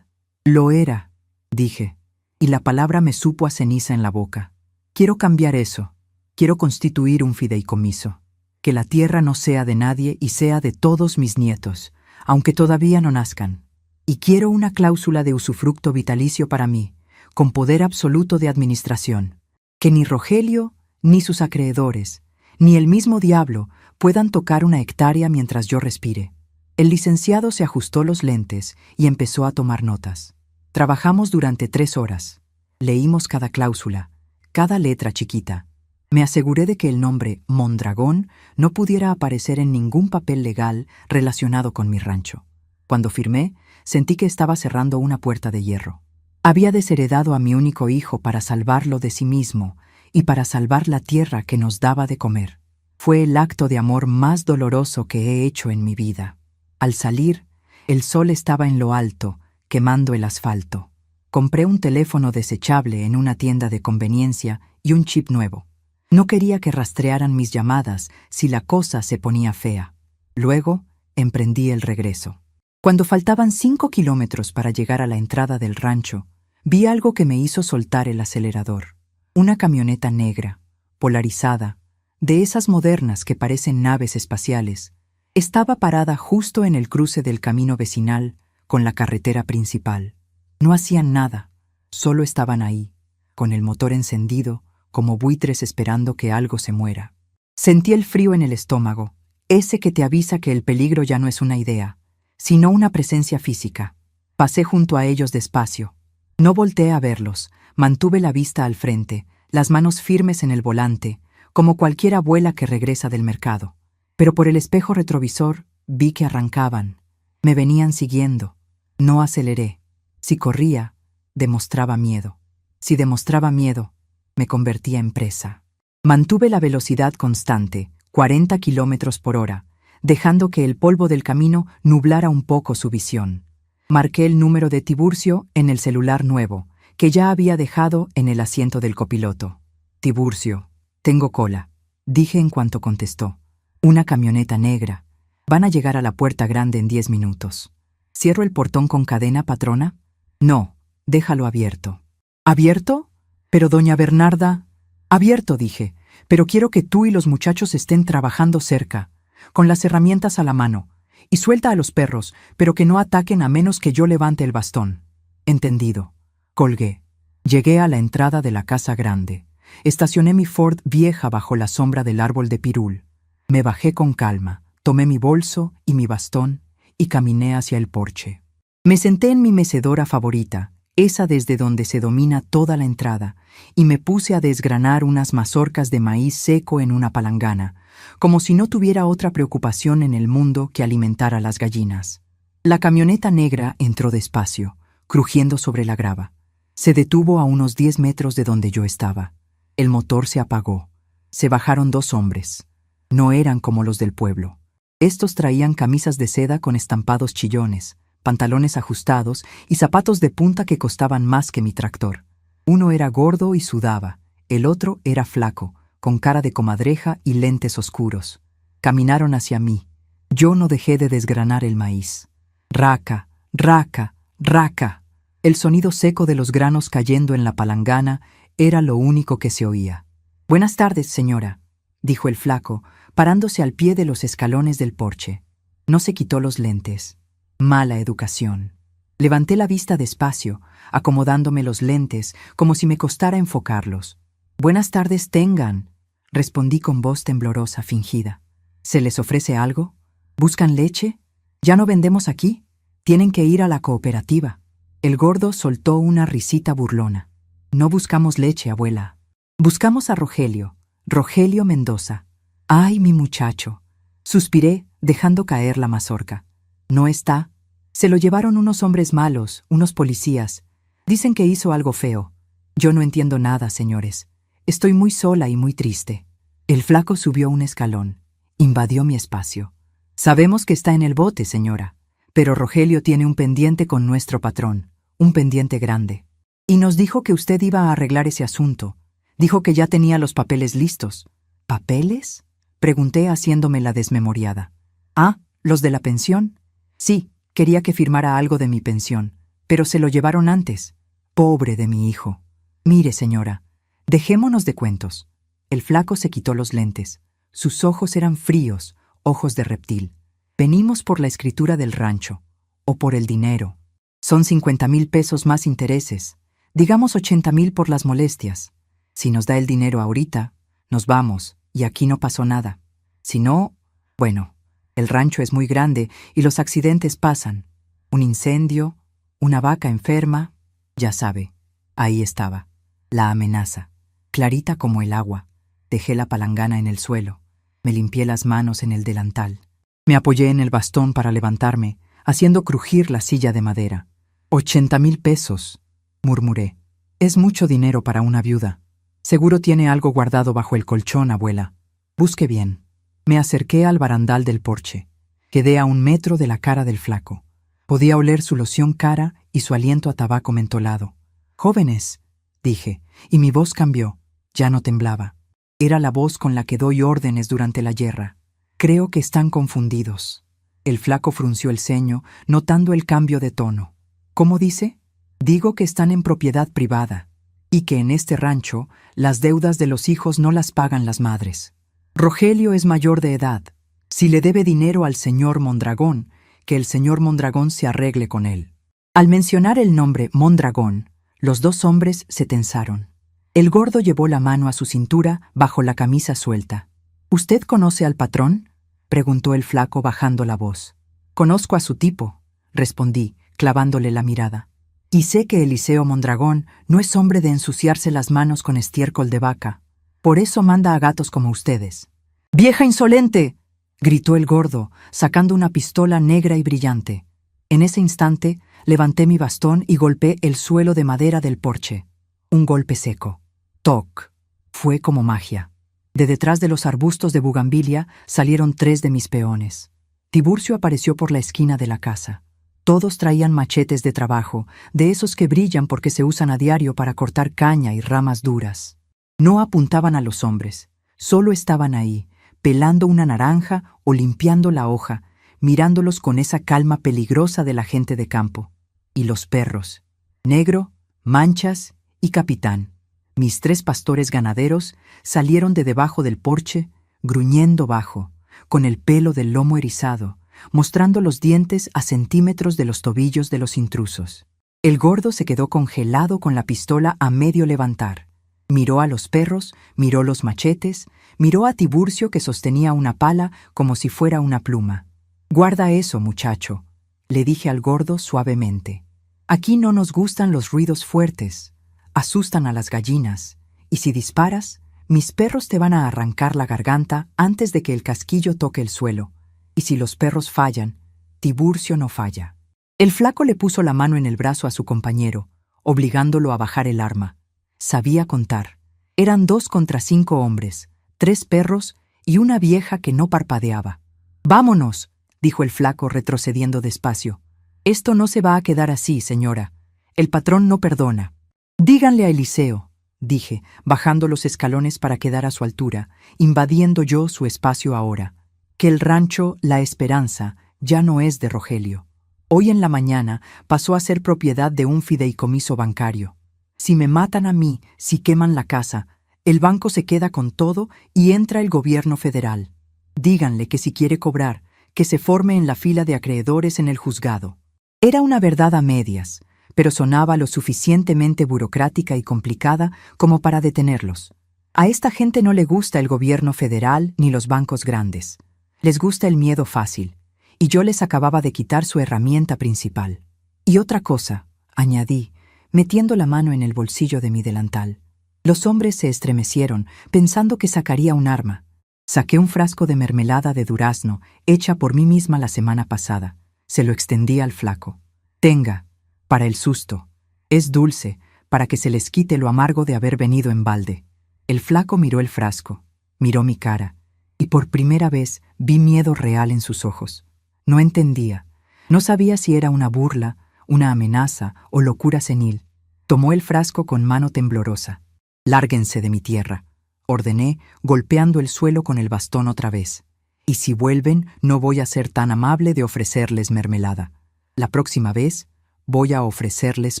«Lo era», dije, y la palabra me supo a ceniza en la boca. «Quiero cambiar eso. Quiero constituir un fideicomiso. Que la tierra no sea de nadie y sea de todos mis nietos, aunque todavía no nazcan. Y quiero una cláusula de usufructo vitalicio para mí, con poder absoluto de administración. Que ni Rogelio, ni sus acreedores, ni el mismo diablo puedan tocar una hectárea mientras yo respire». El licenciado se ajustó los lentes y empezó a tomar notas. Trabajamos durante 3 horas. Leímos cada cláusula, cada letra chiquita. Me aseguré de que el nombre Mondragón no pudiera aparecer en ningún papel legal relacionado con mi rancho. Cuando firmé, sentí que estaba cerrando una puerta de hierro. Había desheredado a mi único hijo para salvarlo de sí mismo y para salvar la tierra que nos daba de comer. Fue el acto de amor más doloroso que he hecho en mi vida. Al salir, el sol estaba en lo alto, quemando el asfalto. Compré un teléfono desechable en una tienda de conveniencia y un chip nuevo. No quería que rastrearan mis llamadas si la cosa se ponía fea. Luego, emprendí el regreso. Cuando faltaban 5 kilómetros para llegar a la entrada del rancho, vi algo que me hizo soltar el acelerador. Una camioneta negra, polarizada, de esas modernas que parecen naves espaciales, estaba parada justo en el cruce del camino vecinal con la carretera principal. No hacían nada, solo estaban ahí, con el motor encendido, como buitres esperando que algo se muera. Sentí el frío en el estómago, ese que te avisa que el peligro ya no es una idea, sino una presencia física. Pasé junto a ellos despacio. No volteé a verlos, mantuve la vista al frente, las manos firmes en el volante, como cualquier abuela que regresa del mercado. Pero por el espejo retrovisor vi que arrancaban. Me venían siguiendo. No aceleré. Si corría, demostraba miedo. Si demostraba miedo, me convertía en presa. Mantuve la velocidad constante, 40 kilómetros por hora, dejando que el polvo del camino nublara un poco su visión. Marqué el número de Tiburcio en el celular nuevo, que ya había dejado en el asiento del copiloto. «Tiburcio, tengo cola», dije en cuanto contestó. «Una camioneta negra. Van a llegar a la puerta grande en 10 minutos. ¿Cierro el portón con cadena, patrona?» «No, déjalo abierto». «¿Abierto? Pero doña Bernarda...» «Abierto», dije, «pero quiero que tú y los muchachos estén trabajando cerca, con las herramientas a la mano, y suelta a los perros, pero que no ataquen a menos que yo levante el bastón». «Entendido». Colgué. Llegué a la entrada de la casa grande. Estacioné mi Ford vieja bajo la sombra del árbol de pirul. Me bajé con calma, tomé mi bolso y mi bastón y caminé hacia el porche. Me senté en mi mecedora favorita, esa desde donde se domina toda la entrada, y me puse a desgranar unas mazorcas de maíz seco en una palangana, como si no tuviera otra preocupación en el mundo que alimentar a las gallinas. La camioneta negra entró despacio, crujiendo sobre la grava. Se detuvo a unos 10 metros de donde yo estaba. El motor se apagó. Se bajaron 2 hombres. No eran como los del pueblo. Estos traían camisas de seda con estampados chillones, pantalones ajustados y zapatos de punta que costaban más que mi tractor. Uno era gordo y sudaba, el otro era flaco, con cara de comadreja y lentes oscuros. Caminaron hacia mí. Yo no dejé de desgranar el maíz. «Raca, raca, raca». El sonido seco de los granos cayendo en la palangana era lo único que se oía. «Buenas tardes, señora», dijo el flaco, parándose al pie de los escalones del porche. No se quitó los lentes. Mala educación. Levanté la vista despacio, acomodándome los lentes, como si me costara enfocarlos. «Buenas tardes tengan», respondí con voz temblorosa, fingida. «¿Se les ofrece algo? ¿Buscan leche? ¿Ya no vendemos aquí? Tienen que ir a la cooperativa». El gordo soltó una risita burlona. «No buscamos leche, abuela. Buscamos a Rogelio, Rogelio Mendoza». «Ay, mi muchacho», suspiré, dejando caer la mazorca. «No está. Se lo llevaron unos hombres malos, unos policías. Dicen que hizo algo feo. Yo no entiendo nada, señores. Estoy muy sola y muy triste». El flaco subió un escalón. Invadió mi espacio. «Sabemos que está en el bote, señora, pero Rogelio tiene un pendiente con nuestro patrón, un pendiente grande. Y nos dijo que usted iba a arreglar ese asunto. Dijo que ya tenía los papeles listos». «¿Papeles?», pregunté haciéndome la desmemoriada. «Ah, ¿los de la pensión?». «Sí, quería que firmara algo de mi pensión, pero se lo llevaron antes». «Pobre de mi hijo». «Mire, señora, dejémonos de cuentos». El flaco se quitó los lentes. Sus ojos eran fríos, ojos de reptil. «Venimos por la escritura del rancho, o por el dinero. Son 50,000 pesos más intereses. Digamos 80,000 por las molestias. Si nos da el dinero ahorita, nos vamos, y aquí no pasó nada. Si no, bueno, el rancho es muy grande y los accidentes pasan. Un incendio, una vaca enferma, ya sabe». Ahí estaba, la amenaza, clarita como el agua. Dejé la palangana en el suelo. Me limpié las manos en el delantal. Me apoyé en el bastón para levantarme, haciendo crujir la silla de madera. 80,000 pesos, murmuré. Es mucho dinero para una viuda. Seguro tiene algo guardado bajo el colchón, abuela. Busque bien. Me acerqué al barandal del porche. Quedé a 1 metro de la cara del flaco. Podía oler su loción cara y su aliento a tabaco mentolado. «Jóvenes», dije, y mi voz cambió. Ya no temblaba. Era la voz con la que doy órdenes durante la guerra. «Creo que están confundidos». El flaco frunció el ceño, notando el cambio de tono. «¿Cómo dice?». «Digo que están en propiedad privada, y que en este rancho las deudas de los hijos no las pagan las madres. Rogelio es mayor de edad. Si le debe dinero al señor Mondragón, que el señor Mondragón se arregle con él». Al mencionar el nombre Mondragón, los 2 hombres se tensaron. El gordo llevó la mano a su cintura bajo la camisa suelta. «¿Usted conoce al patrón?», preguntó el flaco bajando la voz. «Conozco a su tipo», respondí, clavándole la mirada. «Y sé que Eliseo Mondragón no es hombre de ensuciarse las manos con estiércol de vaca. Por eso manda a gatos como ustedes». «¡Vieja insolente!», gritó el gordo, sacando una pistola negra y brillante. En ese instante, levanté mi bastón y golpeé el suelo de madera del porche. Un golpe seco. Toc. Fue como magia. De detrás de los arbustos de bugambilia salieron 3 de mis peones. Tiburcio apareció por la esquina de la casa. Todos traían machetes de trabajo, de esos que brillan porque se usan a diario para cortar caña y ramas duras. No apuntaban a los hombres, solo estaban ahí, pelando una naranja o limpiando la hoja, mirándolos con esa calma peligrosa de la gente de campo. Y los perros, Negro, Manchas y Capitán. Mis 3 pastores ganaderos salieron de debajo del porche, gruñendo bajo, con el pelo del lomo erizado, mostrando los dientes a centímetros de los tobillos de los intrusos. El gordo se quedó congelado con la pistola a medio levantar. Miró a los perros, miró los machetes, miró a Tiburcio que sostenía una pala como si fuera una pluma. «Guarda eso, muchacho», le dije al gordo suavemente. «Aquí no nos gustan los ruidos fuertes. Asustan a las gallinas, y si disparas, mis perros te van a arrancar la garganta antes de que el casquillo toque el suelo. Y si los perros fallan, Tiburcio no falla». El flaco le puso la mano en el brazo a su compañero, obligándolo a bajar el arma. Sabía contar. Eran 2 contra 5 hombres, 3 perros y una vieja que no parpadeaba. «Vámonos», dijo el flaco retrocediendo despacio. «Esto no se va a quedar así, señora. El patrón no perdona». «Díganle a Eliseo», dije, bajando los escalones para quedar a su altura, invadiendo yo su espacio ahora, «que el rancho La Esperanza ya no es de Rogelio. Hoy en la mañana pasó a ser propiedad de un fideicomiso bancario. Si me matan a mí, si queman la casa, el banco se queda con todo y entra el gobierno federal. Díganle que si quiere cobrar, que se forme en la fila de acreedores en el juzgado. Era una verdad a medias, pero sonaba lo suficientemente burocrática y complicada como para detenerlos. A esta gente no le gusta el gobierno federal ni los bancos grandes. Les gusta el miedo fácil, y yo les acababa de quitar su herramienta principal. Y otra cosa, añadí, metiendo la mano en el bolsillo de mi delantal. Los hombres se estremecieron, pensando que sacaría un arma. Saqué un frasco de mermelada de durazno, hecha por mí misma la semana pasada. Se lo extendí al flaco. Tenga, para el susto. Es dulce, para que se les quite lo amargo de haber venido en balde. El flaco miró el frasco, miró mi cara, y por primera vez vi miedo real en sus ojos. No entendía. No sabía si era una burla, una amenaza o locura senil. Tomó el frasco con mano temblorosa. «Lárguense de mi tierra», ordené, golpeando el suelo con el bastón otra vez. «Y si vuelven, no voy a ser tan amable de ofrecerles mermelada. La próxima vez, voy a ofrecerles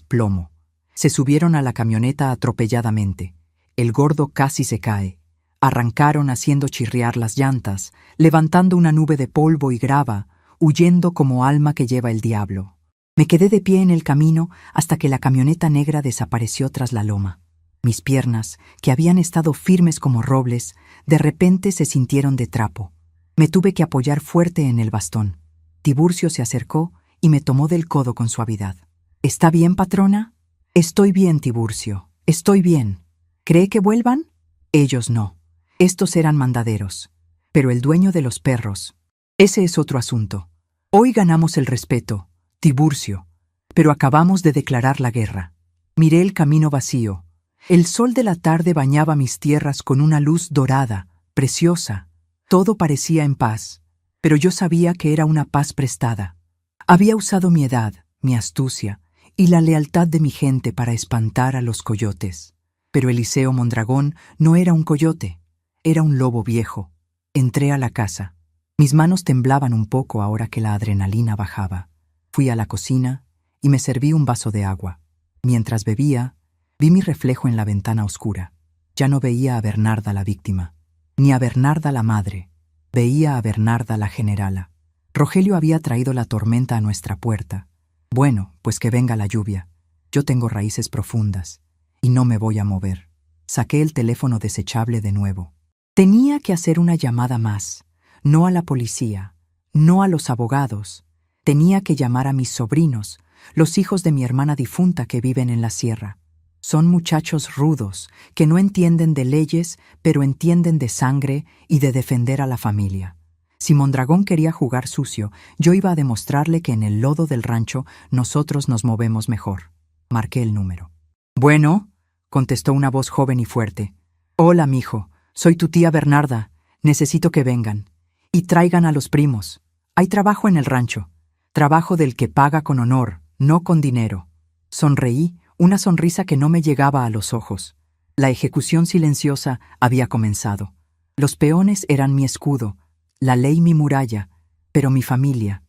plomo». Se subieron a la camioneta atropelladamente. El gordo casi se cae. Arrancaron haciendo chirriar las llantas, levantando una nube de polvo y grava, huyendo como alma que lleva el diablo. Me quedé de pie en el camino hasta que la camioneta negra desapareció tras la loma. Mis piernas, que habían estado firmes como robles, de repente se sintieron de trapo. Me tuve que apoyar fuerte en el bastón. Tiburcio se acercó y me tomó del codo con suavidad. «¿Está bien, patrona?» «Estoy bien, Tiburcio, estoy bien». «¿Cree que vuelvan?» Ellos no. Estos eran mandaderos. Pero el dueño de los perros, ese es otro asunto. Hoy ganamos el respeto, Tiburcio, pero acabamos de declarar la guerra. Miré el camino vacío. El sol de la tarde bañaba mis tierras con una luz dorada, preciosa. Todo parecía en paz, pero yo sabía que era una paz prestada. Había usado mi edad, mi astucia y la lealtad de mi gente para espantar a los coyotes. Pero Eliseo Mondragón no era un coyote, era un lobo viejo. Entré a la casa. Mis manos temblaban un poco ahora que la adrenalina bajaba. Fui a la cocina y me serví un vaso de agua. Mientras bebía, vi mi reflejo en la ventana oscura. Ya no veía a Bernarda la víctima, ni a Bernarda la madre. Veía a Bernarda la generala. Rogelio había traído la tormenta a nuestra puerta. Bueno, pues que venga la lluvia. Yo tengo raíces profundas y no me voy a mover. Saqué el teléfono desechable de nuevo. Tenía que hacer una llamada más. No a la policía, no a los abogados. Tenía que llamar a mis sobrinos, los hijos de mi hermana difunta que viven en la sierra. Son muchachos rudos, que no entienden de leyes, pero entienden de sangre y de defender a la familia. Si Mondragón quería jugar sucio, yo iba a demostrarle que en el lodo del rancho nosotros nos movemos mejor. Marqué el número. «Bueno», contestó una voz joven y fuerte. «Hola, mijo, soy tu tía Bernarda. Necesito que vengan. Y traigan a los primos. Hay trabajo en el rancho. Trabajo del que paga con honor, no con dinero». Sonreí, una sonrisa que no me llegaba a los ojos. La ejecución silenciosa había comenzado. Los peones eran mi escudo, la ley mi muralla, pero mi familia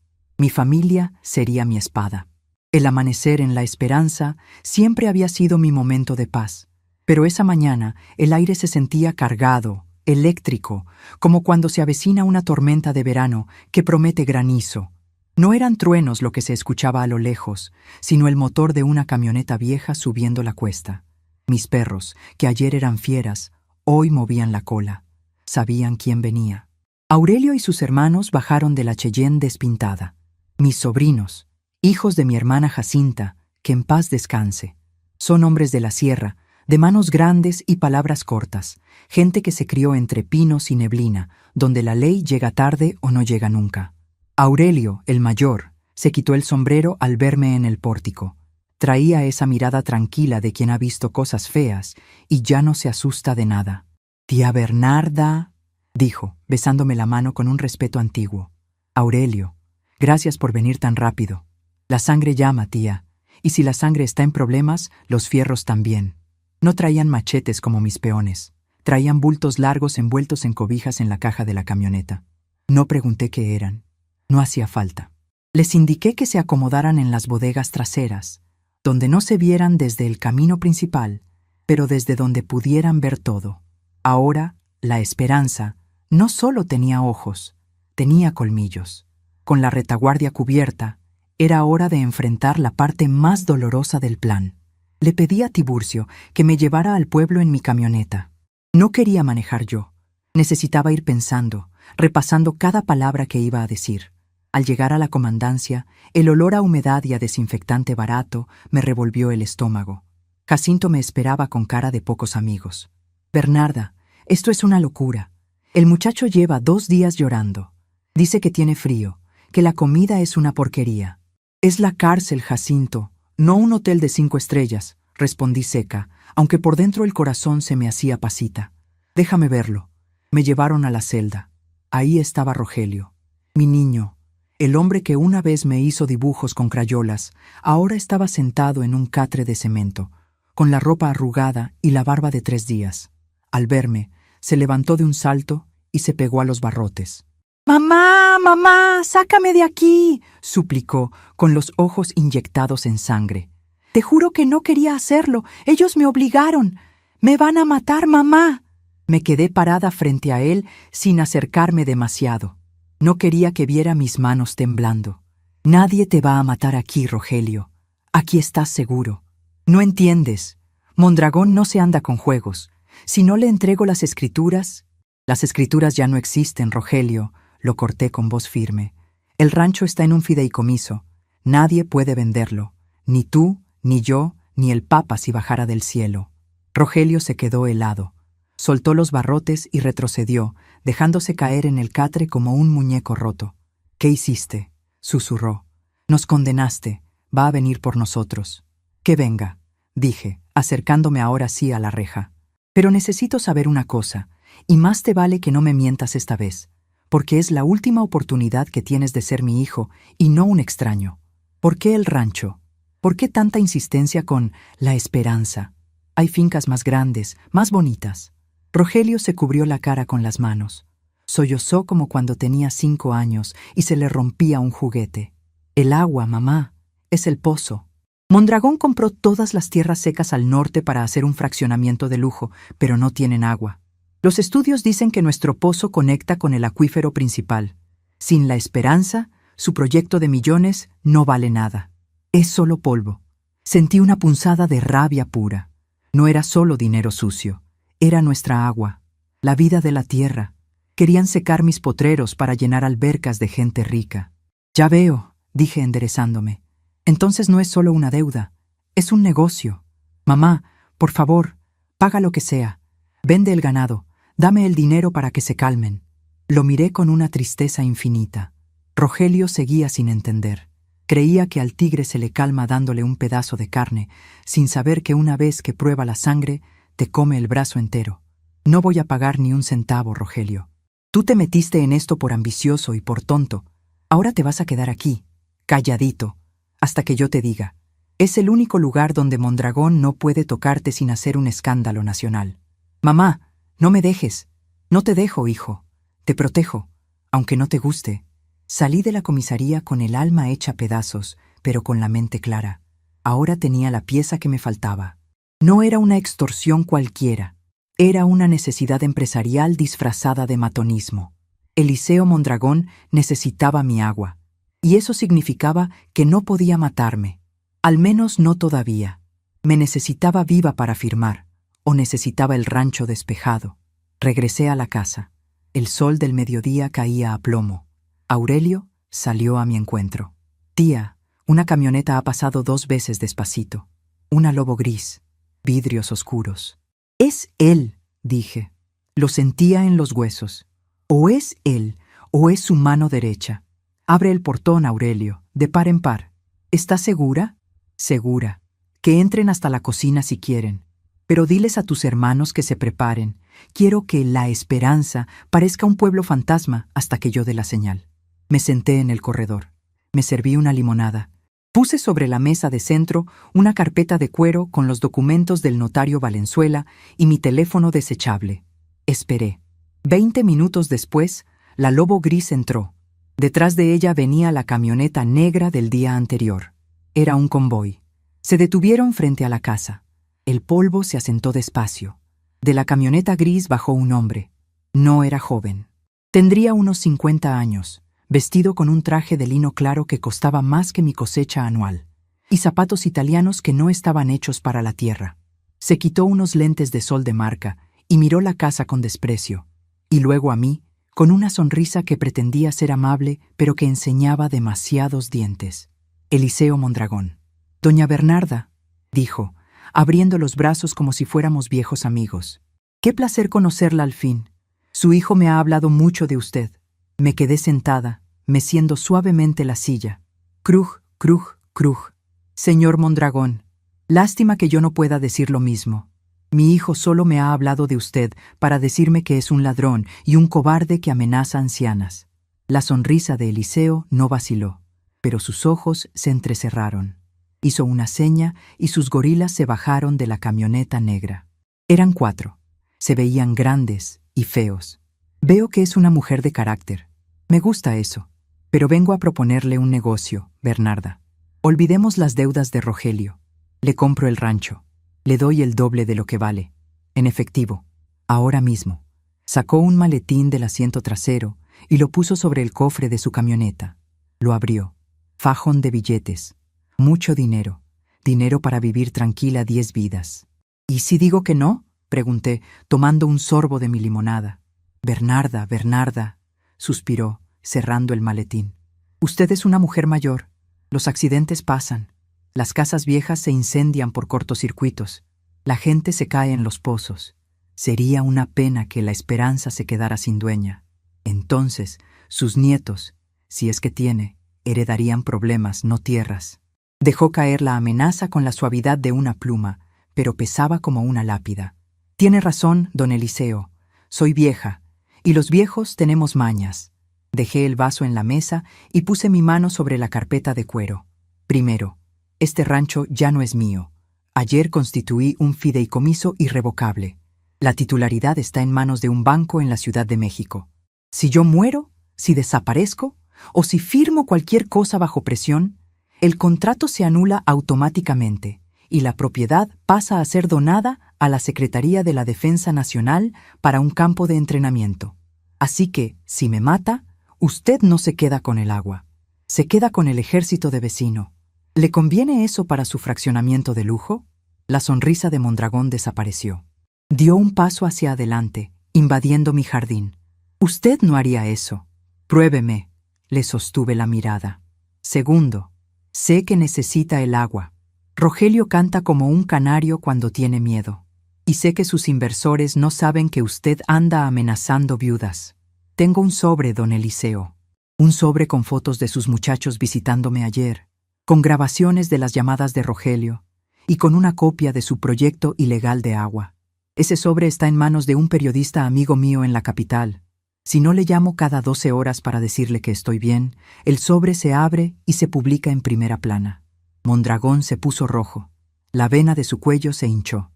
sería mi espada. El amanecer en la esperanza siempre había sido mi momento de paz. Pero esa mañana el aire se sentía cargado, eléctrico, como cuando se avecina una tormenta de verano que promete granizo. No eran truenos lo que se escuchaba a lo lejos, sino el motor de una camioneta vieja subiendo la cuesta. Mis perros, que ayer eran fieras, hoy movían la cola. Sabían quién venía. Aurelio y sus hermanos bajaron de la Cheyenne despintada. Mis sobrinos, hijos de mi hermana Jacinta, que en paz descanse. Son hombres de la sierra, de manos grandes y palabras cortas, gente que se crió entre pinos y neblina, donde la ley llega tarde o no llega nunca. Aurelio, el mayor, se quitó el sombrero al verme en el pórtico. Traía esa mirada tranquila de quien ha visto cosas feas y ya no se asusta de nada. «Tía Bernarda», dijo, besándome la mano con un respeto antiguo. «Aurelio, gracias por venir tan rápido. La sangre llama, tía, y si la sangre está en problemas, los fierros también». No traían machetes como mis peones. Traían bultos largos envueltos en cobijas en la caja de la camioneta. No pregunté qué eran. No hacía falta. Les indiqué que se acomodaran en las bodegas traseras, donde no se vieran desde el camino principal, pero desde donde pudieran ver todo. Ahora, la esperanza no solo tenía ojos, tenía colmillos. Con la retaguardia cubierta, era hora de enfrentar la parte más dolorosa del plan. Le pedí a Tiburcio que me llevara al pueblo en mi camioneta. No quería manejar yo. Necesitaba ir pensando, repasando cada palabra que iba a decir. Al llegar a la comandancia, el olor a humedad y a desinfectante barato me revolvió el estómago. Jacinto me esperaba con cara de pocos amigos. Bernarda, esto es una locura. El muchacho lleva 2 días llorando. Dice que tiene frío, que la comida es una porquería. Es la cárcel, Jacinto, no un hotel de 5 estrellas, respondí seca, aunque por dentro el corazón se me hacía pasita. Déjame verlo. Me llevaron a la celda. Ahí estaba Rogelio, mi niño. El hombre que una vez me hizo dibujos con crayolas, ahora estaba sentado en un catre de cemento, con la ropa arrugada y la barba de 3 días. Al verme, se levantó de un salto y se pegó a los barrotes. «¡Mamá, mamá, sácame de aquí!», suplicó, con los ojos inyectados en sangre. «Te juro que no quería hacerlo. Ellos me obligaron. ¡Me van a matar, mamá!». Me quedé parada frente a él sin acercarme demasiado. No quería que viera mis manos temblando. «Nadie te va a matar aquí, Rogelio. Aquí estás seguro. No entiendes. Mondragón no se anda con juegos. Si no le entrego las escrituras...». «Las escrituras ya no existen, Rogelio», lo corté con voz firme. «El rancho está en un fideicomiso. Nadie puede venderlo. Ni tú, ni yo, ni el Papa si bajara del cielo». Rogelio se quedó helado. Soltó los barrotes y retrocedió, dejándose caer en el catre como un muñeco roto. «¿Qué hiciste?», susurró. «Nos condenaste. Va a venir por nosotros». «Que venga», dije, acercándome ahora sí a la reja. «Pero necesito saber una cosa, y más te vale que no me mientas esta vez, porque es la última oportunidad que tienes de ser mi hijo y no un extraño. ¿Por qué el rancho? ¿Por qué tanta insistencia con la esperanza? Hay fincas más grandes, más bonitas». Rogelio se cubrió la cara con las manos. Sollozó como cuando tenía 5 años y se le rompía un juguete. «El agua, mamá, es el pozo». Mondragón compró todas las tierras secas al norte para hacer un fraccionamiento de lujo, pero no tienen agua. Los estudios dicen que nuestro pozo conecta con el acuífero principal. Sin la esperanza, su proyecto de millones no vale nada. Es solo polvo. Sentí una punzada de rabia pura. No era solo dinero sucio. Era nuestra agua, la vida de la tierra. Querían secar mis potreros para llenar albercas de gente rica. «Ya veo», dije enderezándome. «Entonces no es solo una deuda, es un negocio. Mamá, por favor, paga lo que sea. Vende el ganado, dame el dinero para que se calmen». Lo miré con una tristeza infinita. Rogelio seguía sin entender. Creía que al tigre se le calma dándole un pedazo de carne, sin saber que una vez que prueba la sangre, te come el brazo entero. «No voy a pagar ni un centavo, Rogelio. Tú te metiste en esto por ambicioso y por tonto. Ahora te vas a quedar aquí, calladito, hasta que yo te diga. Es el único lugar donde Mondragón no puede tocarte sin hacer un escándalo nacional. Mamá, no me dejes. No te dejo, hijo. Te protejo, aunque no te guste». Salí de la comisaría con el alma hecha pedazos, pero con la mente clara. Ahora tenía la pieza que me faltaba. No era una extorsión cualquiera. Era una necesidad empresarial disfrazada de matonismo. Eliseo Mondragón necesitaba mi agua. Y eso significaba que no podía matarme. Al menos no todavía. Me necesitaba viva para firmar, o necesitaba el rancho despejado. Regresé a la casa. El sol del mediodía caía a plomo. Aurelio salió a mi encuentro. «Tía, una camioneta ha pasado 2 veces despacito. Una Lobo gris. Vidrios oscuros». «Es él», dije. Lo sentía en los huesos. O es él, o es su mano derecha. «Abre el portón, Aurelio, de par en par». «¿Estás segura?» «Segura. Que entren hasta la cocina si quieren. Pero diles a tus hermanos que se preparen. Quiero que La Esperanza parezca un pueblo fantasma hasta que yo dé la señal». Me senté en el corredor. Me serví una limonada. Puse sobre la mesa de centro una carpeta de cuero con los documentos del notario Valenzuela y mi teléfono desechable. Esperé. 20 minutos después, la Lobo gris entró. Detrás de ella venía la camioneta negra del día anterior. Era un convoy. Se detuvieron frente a la casa. El polvo se asentó despacio. De la camioneta gris bajó un hombre. No era joven. Tendría unos 50 años, vestido con un traje de lino claro que costaba más que mi cosecha anual, y zapatos italianos que no estaban hechos para la tierra. Se quitó unos lentes de sol de marca y miró la casa con desprecio, y luego a mí, con una sonrisa que pretendía ser amable, pero que enseñaba demasiados dientes. Eliseo Mondragón. Doña Bernarda, dijo, abriendo los brazos como si fuéramos viejos amigos. Qué placer conocerla al fin. Su hijo me ha hablado mucho de usted. Me quedé sentada, meciendo suavemente la silla. Cruje, cruje, cruje. Señor Mondragón, lástima que yo no pueda decir lo mismo. Mi hijo solo me ha hablado de usted para decirme que es un ladrón y un cobarde que amenaza ancianas. La sonrisa de Eliseo no vaciló, pero sus ojos se entrecerraron. Hizo una seña y sus gorilas se bajaron de la camioneta negra. Eran 4. Se veían grandes y feos. Veo que es una mujer de carácter. Me gusta eso. Pero vengo a proponerle un negocio, Bernarda. Olvidemos las deudas de Rogelio. Le compro el rancho. Le doy el doble de lo que vale. En efectivo. Ahora mismo. Sacó un maletín del asiento trasero y lo puso sobre el cofre de su camioneta. Lo abrió. Fajón de billetes. Mucho dinero. Dinero para vivir tranquila 10 vidas. ¿Y si digo que no?, pregunté, tomando un sorbo de mi limonada. Bernarda, Bernarda, suspiró, cerrando el maletín. Usted es una mujer mayor. Los accidentes pasan. Las casas viejas se incendian por cortocircuitos. La gente se cae en los pozos. Sería una pena que la esperanza se quedara sin dueña. Entonces, sus nietos, si es que tiene, heredarían problemas, no tierras. Dejó caer la amenaza con la suavidad de una pluma, pero pesaba como una lápida. Tiene razón, don Eliseo. Soy vieja, y los viejos tenemos mañas. Dejé el vaso en la mesa y puse mi mano sobre la carpeta de cuero. Primero, este rancho ya no es mío. Ayer constituí un fideicomiso irrevocable. La titularidad está en manos de un banco en la Ciudad de México. Si yo muero, si desaparezco, o si firmo cualquier cosa bajo presión, el contrato se anula automáticamente y la propiedad pasa a ser donada a la Secretaría de la Defensa Nacional para un campo de entrenamiento. Así que, si me mata, usted no se queda con el agua. Se queda con el ejército de vecino. ¿Le conviene eso para su fraccionamiento de lujo? La sonrisa de Mondragón desapareció. Dio un paso hacia adelante, invadiendo mi jardín. Usted no haría eso. Pruébeme. Le sostuve la mirada. Segundo, sé que necesita el agua. Rogelio canta como un canario cuando tiene miedo. Y sé que sus inversores no saben que usted anda amenazando viudas. Tengo un sobre, don Eliseo. Un sobre con fotos de sus muchachos visitándome ayer, con grabaciones de las llamadas de Rogelio y con una copia de su proyecto ilegal de agua. Ese sobre está en manos de un periodista amigo mío en la capital. Si no le llamo cada 12 horas para decirle que estoy bien, el sobre se abre y se publica en primera plana. Mondragón se puso rojo. La vena de su cuello se hinchó.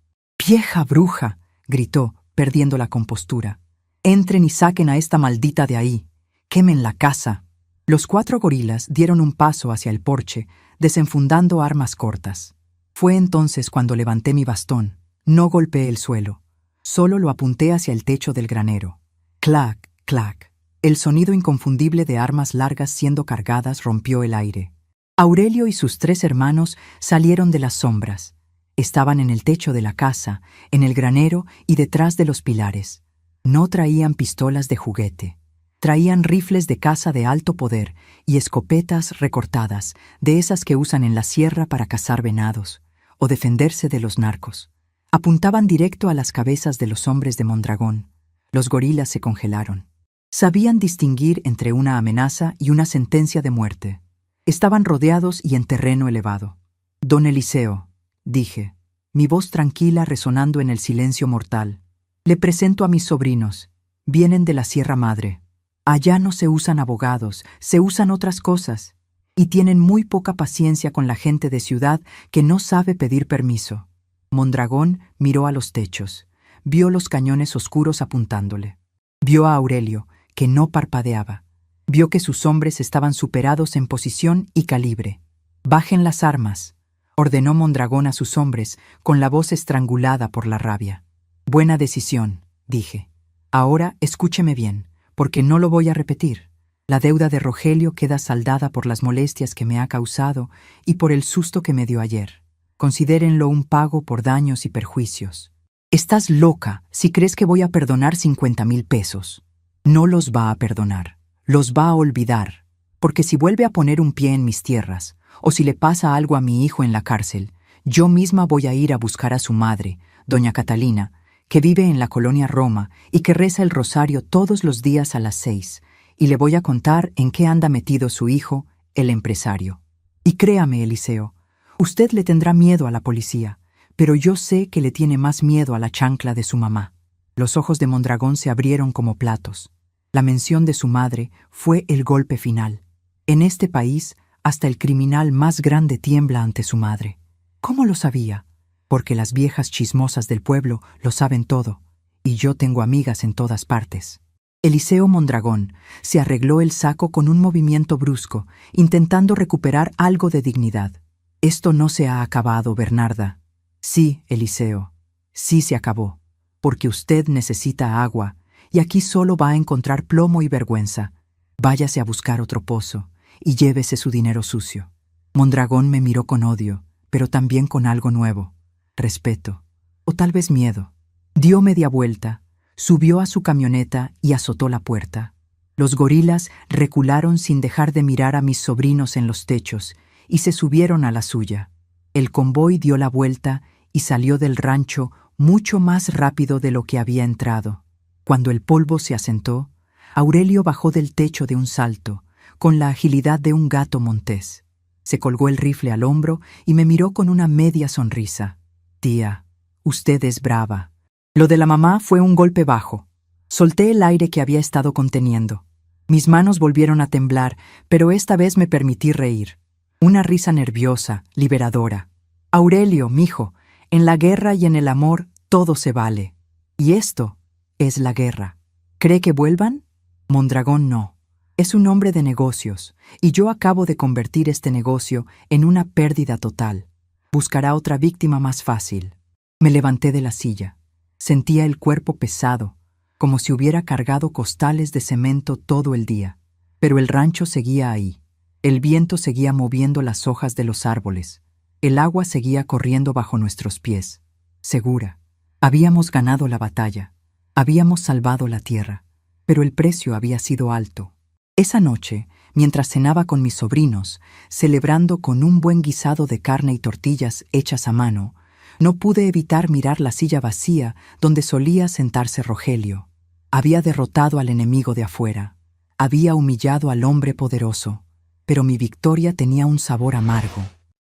«¡Vieja bruja!», gritó, perdiendo la compostura. «Entren y saquen a esta maldita de ahí. Quemen la casa». Los 4 gorilas dieron un paso hacia el porche, desenfundando armas cortas. Fue entonces cuando levanté mi bastón. No golpeé el suelo. Solo lo apunté hacia el techo del granero. Clac, clac. El sonido inconfundible de armas largas siendo cargadas rompió el aire. Aurelio y sus 3 hermanos salieron de las sombras. Estaban en el techo de la casa, en el granero y detrás de los pilares. No traían pistolas de juguete. Traían rifles de caza de alto poder y escopetas recortadas, de esas que usan en la sierra para cazar venados o defenderse de los narcos. Apuntaban directo a las cabezas de los hombres de Mondragón. Los gorilas se congelaron. Sabían distinguir entre una amenaza y una sentencia de muerte. Estaban rodeados y en terreno elevado. «Don Eliseo», dije, mi voz tranquila resonando en el silencio mortal. «Le presento a mis sobrinos. Vienen de la Sierra Madre. Allá no se usan abogados, se usan otras cosas. Y tienen muy poca paciencia con la gente de ciudad que no sabe pedir permiso». Mondragón miró a los techos. Vio los cañones oscuros apuntándole. Vio a Aurelio, que no parpadeaba. Vio que sus hombres estaban superados en posición y calibre. «Bajen las armas», ordenó Mondragón a sus hombres, con la voz estrangulada por la rabia. «Buena decisión», dije. «Ahora escúcheme bien, porque no lo voy a repetir. La deuda de Rogelio queda saldada por las molestias que me ha causado y por el susto que me dio ayer. Considérenlo un pago por daños y perjuicios. Estás loca si crees que voy a perdonar 50,000 pesos. No los va a perdonar, los va a olvidar, porque si vuelve a poner un pie en mis tierras, o si le pasa algo a mi hijo en la cárcel, yo misma voy a ir a buscar a su madre, doña Catalina, que vive en la colonia Roma y que reza el rosario todos los días a las 6, y le voy a contar en qué anda metido su hijo, el empresario. Y créame, Eliseo, usted le tendrá miedo a la policía, pero yo sé que le tiene más miedo a la chancla de su mamá». Los ojos de Mondragón se abrieron como platos. La mención de su madre fue el golpe final. En este país, hasta el criminal más grande tiembla ante su madre. ¿Cómo lo sabía? Porque las viejas chismosas del pueblo lo saben todo, y yo tengo amigas en todas partes. Eliseo Mondragón se arregló el saco con un movimiento brusco, intentando recuperar algo de dignidad. «Esto no se ha acabado, Bernarda». «Sí, Eliseo, sí se acabó, porque usted necesita agua, y aquí solo va a encontrar plomo y vergüenza. Váyase a buscar otro pozo, y llévese su dinero sucio». Mondragón me miró con odio, pero también con algo nuevo, respeto, o tal vez miedo. Dio media vuelta, subió a su camioneta y azotó la puerta. Los gorilas recularon sin dejar de mirar a mis sobrinos en los techos y se subieron a la suya. El convoy dio la vuelta y salió del rancho mucho más rápido de lo que había entrado. Cuando el polvo se asentó, Aurelio bajó del techo de un salto, con la agilidad de un gato montés. Se colgó el rifle al hombro y me miró con una media sonrisa. «Tía, usted es brava». Lo de la mamá fue un golpe bajo. Solté el aire que había estado conteniendo. Mis manos volvieron a temblar, pero esta vez me permití reír. Una risa nerviosa, liberadora. «Aurelio, mijo, en la guerra y en el amor todo se vale. Y esto es la guerra. ¿Cree que vuelvan?» Mondragón no. Es un hombre de negocios, y yo acabo de convertir este negocio en una pérdida total. Buscará otra víctima más fácil. Me levanté de la silla. Sentía el cuerpo pesado, como si hubiera cargado costales de cemento todo el día. Pero el rancho seguía ahí. El viento seguía moviendo las hojas de los árboles. El agua seguía corriendo bajo nuestros pies. Segura. Habíamos ganado la batalla. Habíamos salvado la tierra. Pero el precio había sido alto. Esa noche, mientras cenaba con mis sobrinos, celebrando con un buen guisado de carne y tortillas hechas a mano, no pude evitar mirar la silla vacía donde solía sentarse Rogelio. Había derrotado al enemigo de afuera. Había humillado al hombre poderoso. Pero mi victoria tenía un sabor amargo.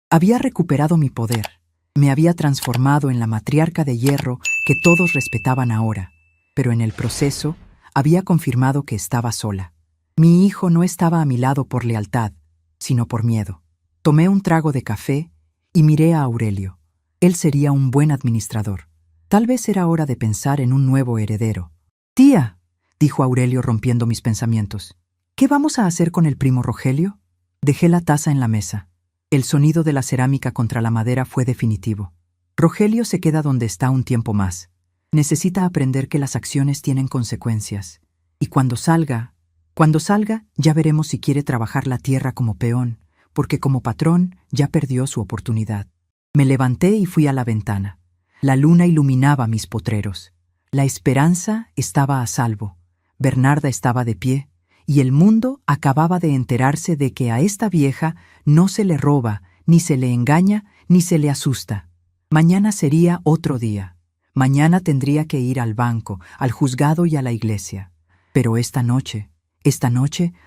Había recuperado mi poder. Me había transformado en la matriarca de hierro que todos respetaban ahora. Pero en el proceso, había confirmado que estaba sola. Mi hijo no estaba a mi lado por lealtad, sino por miedo. Tomé un trago de café y miré a Aurelio. Él sería un buen administrador. Tal vez era hora de pensar en un nuevo heredero. «Tía», dijo Aurelio rompiendo mis pensamientos, «¿qué vamos a hacer con el primo Rogelio?» Dejé la taza en la mesa. El sonido de la cerámica contra la madera fue definitivo. Rogelio se queda donde está un tiempo más. Necesita aprender que las acciones tienen consecuencias. Y cuando salga, ya veremos si quiere trabajar la tierra como peón, porque como patrón ya perdió su oportunidad. Me levanté y fui a la ventana. La luna iluminaba mis potreros. La esperanza estaba a salvo. Bernarda estaba de pie, y el mundo acababa de enterarse de que a esta vieja no se le roba, ni se le engaña, ni se le asusta. Mañana sería otro día. Mañana tendría que ir al banco, al juzgado y a la iglesia. Pero esta noche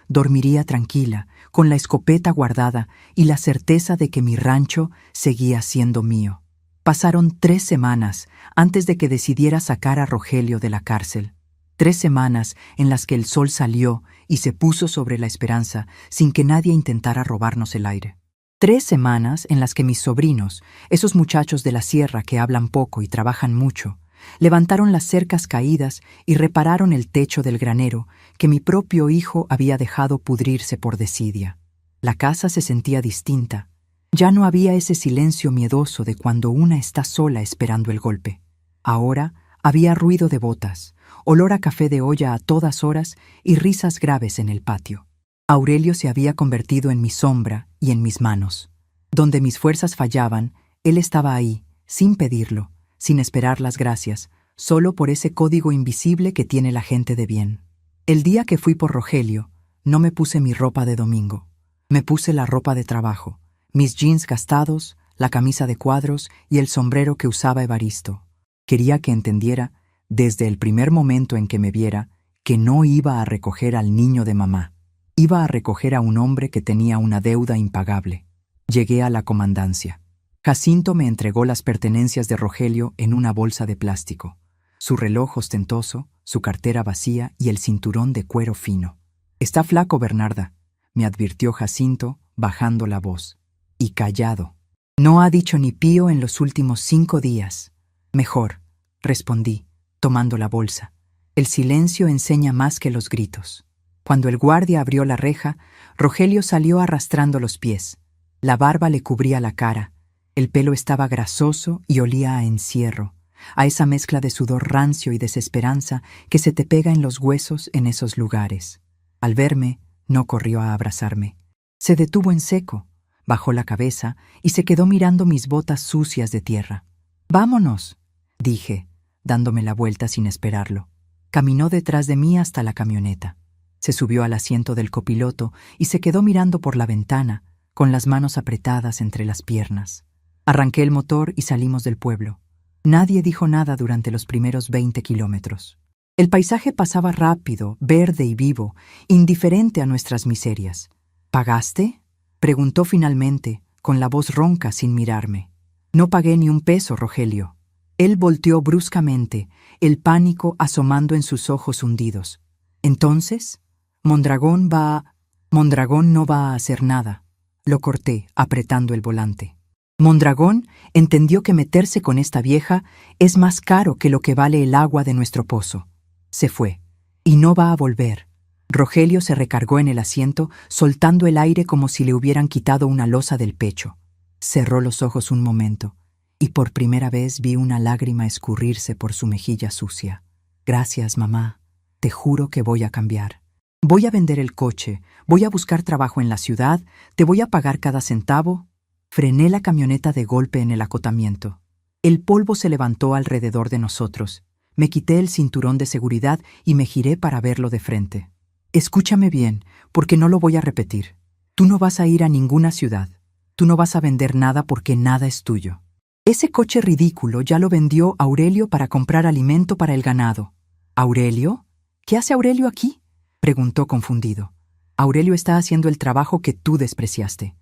dormiría tranquila, con la escopeta guardada y la certeza de que mi rancho seguía siendo mío. Pasaron 3 semanas antes de que decidiera sacar a Rogelio de la cárcel. 3 semanas en las que el sol salió y se puso sobre la esperanza sin que nadie intentara robarnos el aire. 3 semanas en las que mis sobrinos, esos muchachos de la sierra que hablan poco y trabajan mucho, levantaron las cercas caídas y repararon el techo del granero que mi propio hijo había dejado pudrirse por desidia. La casa se sentía distinta. Ya no había ese silencio miedoso de cuando una está sola esperando el golpe. Ahora había ruido de botas, olor a café de olla a todas horas y risas graves en el patio. Aurelio se había convertido en mi sombra y en mis manos. Donde mis fuerzas fallaban, él estaba ahí, sin pedirlo, sin esperar las gracias, solo por ese código invisible que tiene la gente de bien. El día que fui por Rogelio, no me puse mi ropa de domingo. Me puse la ropa de trabajo, mis jeans gastados, la camisa de cuadros y el sombrero que usaba Evaristo. Quería que entendiera, desde el primer momento en que me viera, que no iba a recoger al niño de mamá. Iba a recoger a un hombre que tenía una deuda impagable. Llegué a la comandancia. Jacinto me entregó las pertenencias de Rogelio en una bolsa de plástico, su reloj ostentoso, su cartera vacía y el cinturón de cuero fino. «Está flaco, Bernarda», me advirtió Jacinto, bajando la voz. Y callado. «No ha dicho ni pío en los últimos 5 días». «Mejor», respondí, tomando la bolsa. El silencio enseña más que los gritos. Cuando el guardia abrió la reja, Rogelio salió arrastrando los pies. La barba le cubría la cara. El pelo estaba grasoso y olía a encierro, a esa mezcla de sudor rancio y desesperanza que se te pega en los huesos en esos lugares. Al verme, no corrió a abrazarme. Se detuvo en seco, bajó la cabeza y se quedó mirando mis botas sucias de tierra. «Vámonos», dije, dándome la vuelta sin esperarlo. Caminó detrás de mí hasta la camioneta. Se subió al asiento del copiloto y se quedó mirando por la ventana, con las manos apretadas entre las piernas. Arranqué el motor y salimos del pueblo. Nadie dijo nada durante los primeros 20 kilómetros. El paisaje pasaba rápido, verde y vivo, indiferente a nuestras miserias. «¿Pagaste?», preguntó finalmente, con la voz ronca sin mirarme. «No pagué ni un peso, Rogelio». Él volteó bruscamente, el pánico asomando en sus ojos hundidos. «¿Entonces? Mondragón no va a hacer nada». Lo corté, apretando el volante. Mondragón entendió que meterse con esta vieja es más caro que lo que vale el agua de nuestro pozo. Se fue, y no va a volver. Rogelio se recargó en el asiento, soltando el aire como si le hubieran quitado una losa del pecho. Cerró los ojos un momento, y por primera vez vi una lágrima escurrirse por su mejilla sucia. «Gracias, mamá. Te juro que voy a cambiar. Voy a vender el coche, voy a buscar trabajo en la ciudad, te voy a pagar cada centavo». Frené la camioneta de golpe en el acotamiento. El polvo se levantó alrededor de nosotros. Me quité el cinturón de seguridad y me giré para verlo de frente. «Escúchame bien, porque no lo voy a repetir. Tú no vas a ir a ninguna ciudad. Tú no vas a vender nada porque nada es tuyo. Ese coche ridículo ya lo vendió Aurelio para comprar alimento para el ganado». «¿Aurelio? ¿Qué hace Aurelio aquí?», preguntó confundido. «Aurelio está haciendo el trabajo que tú despreciaste.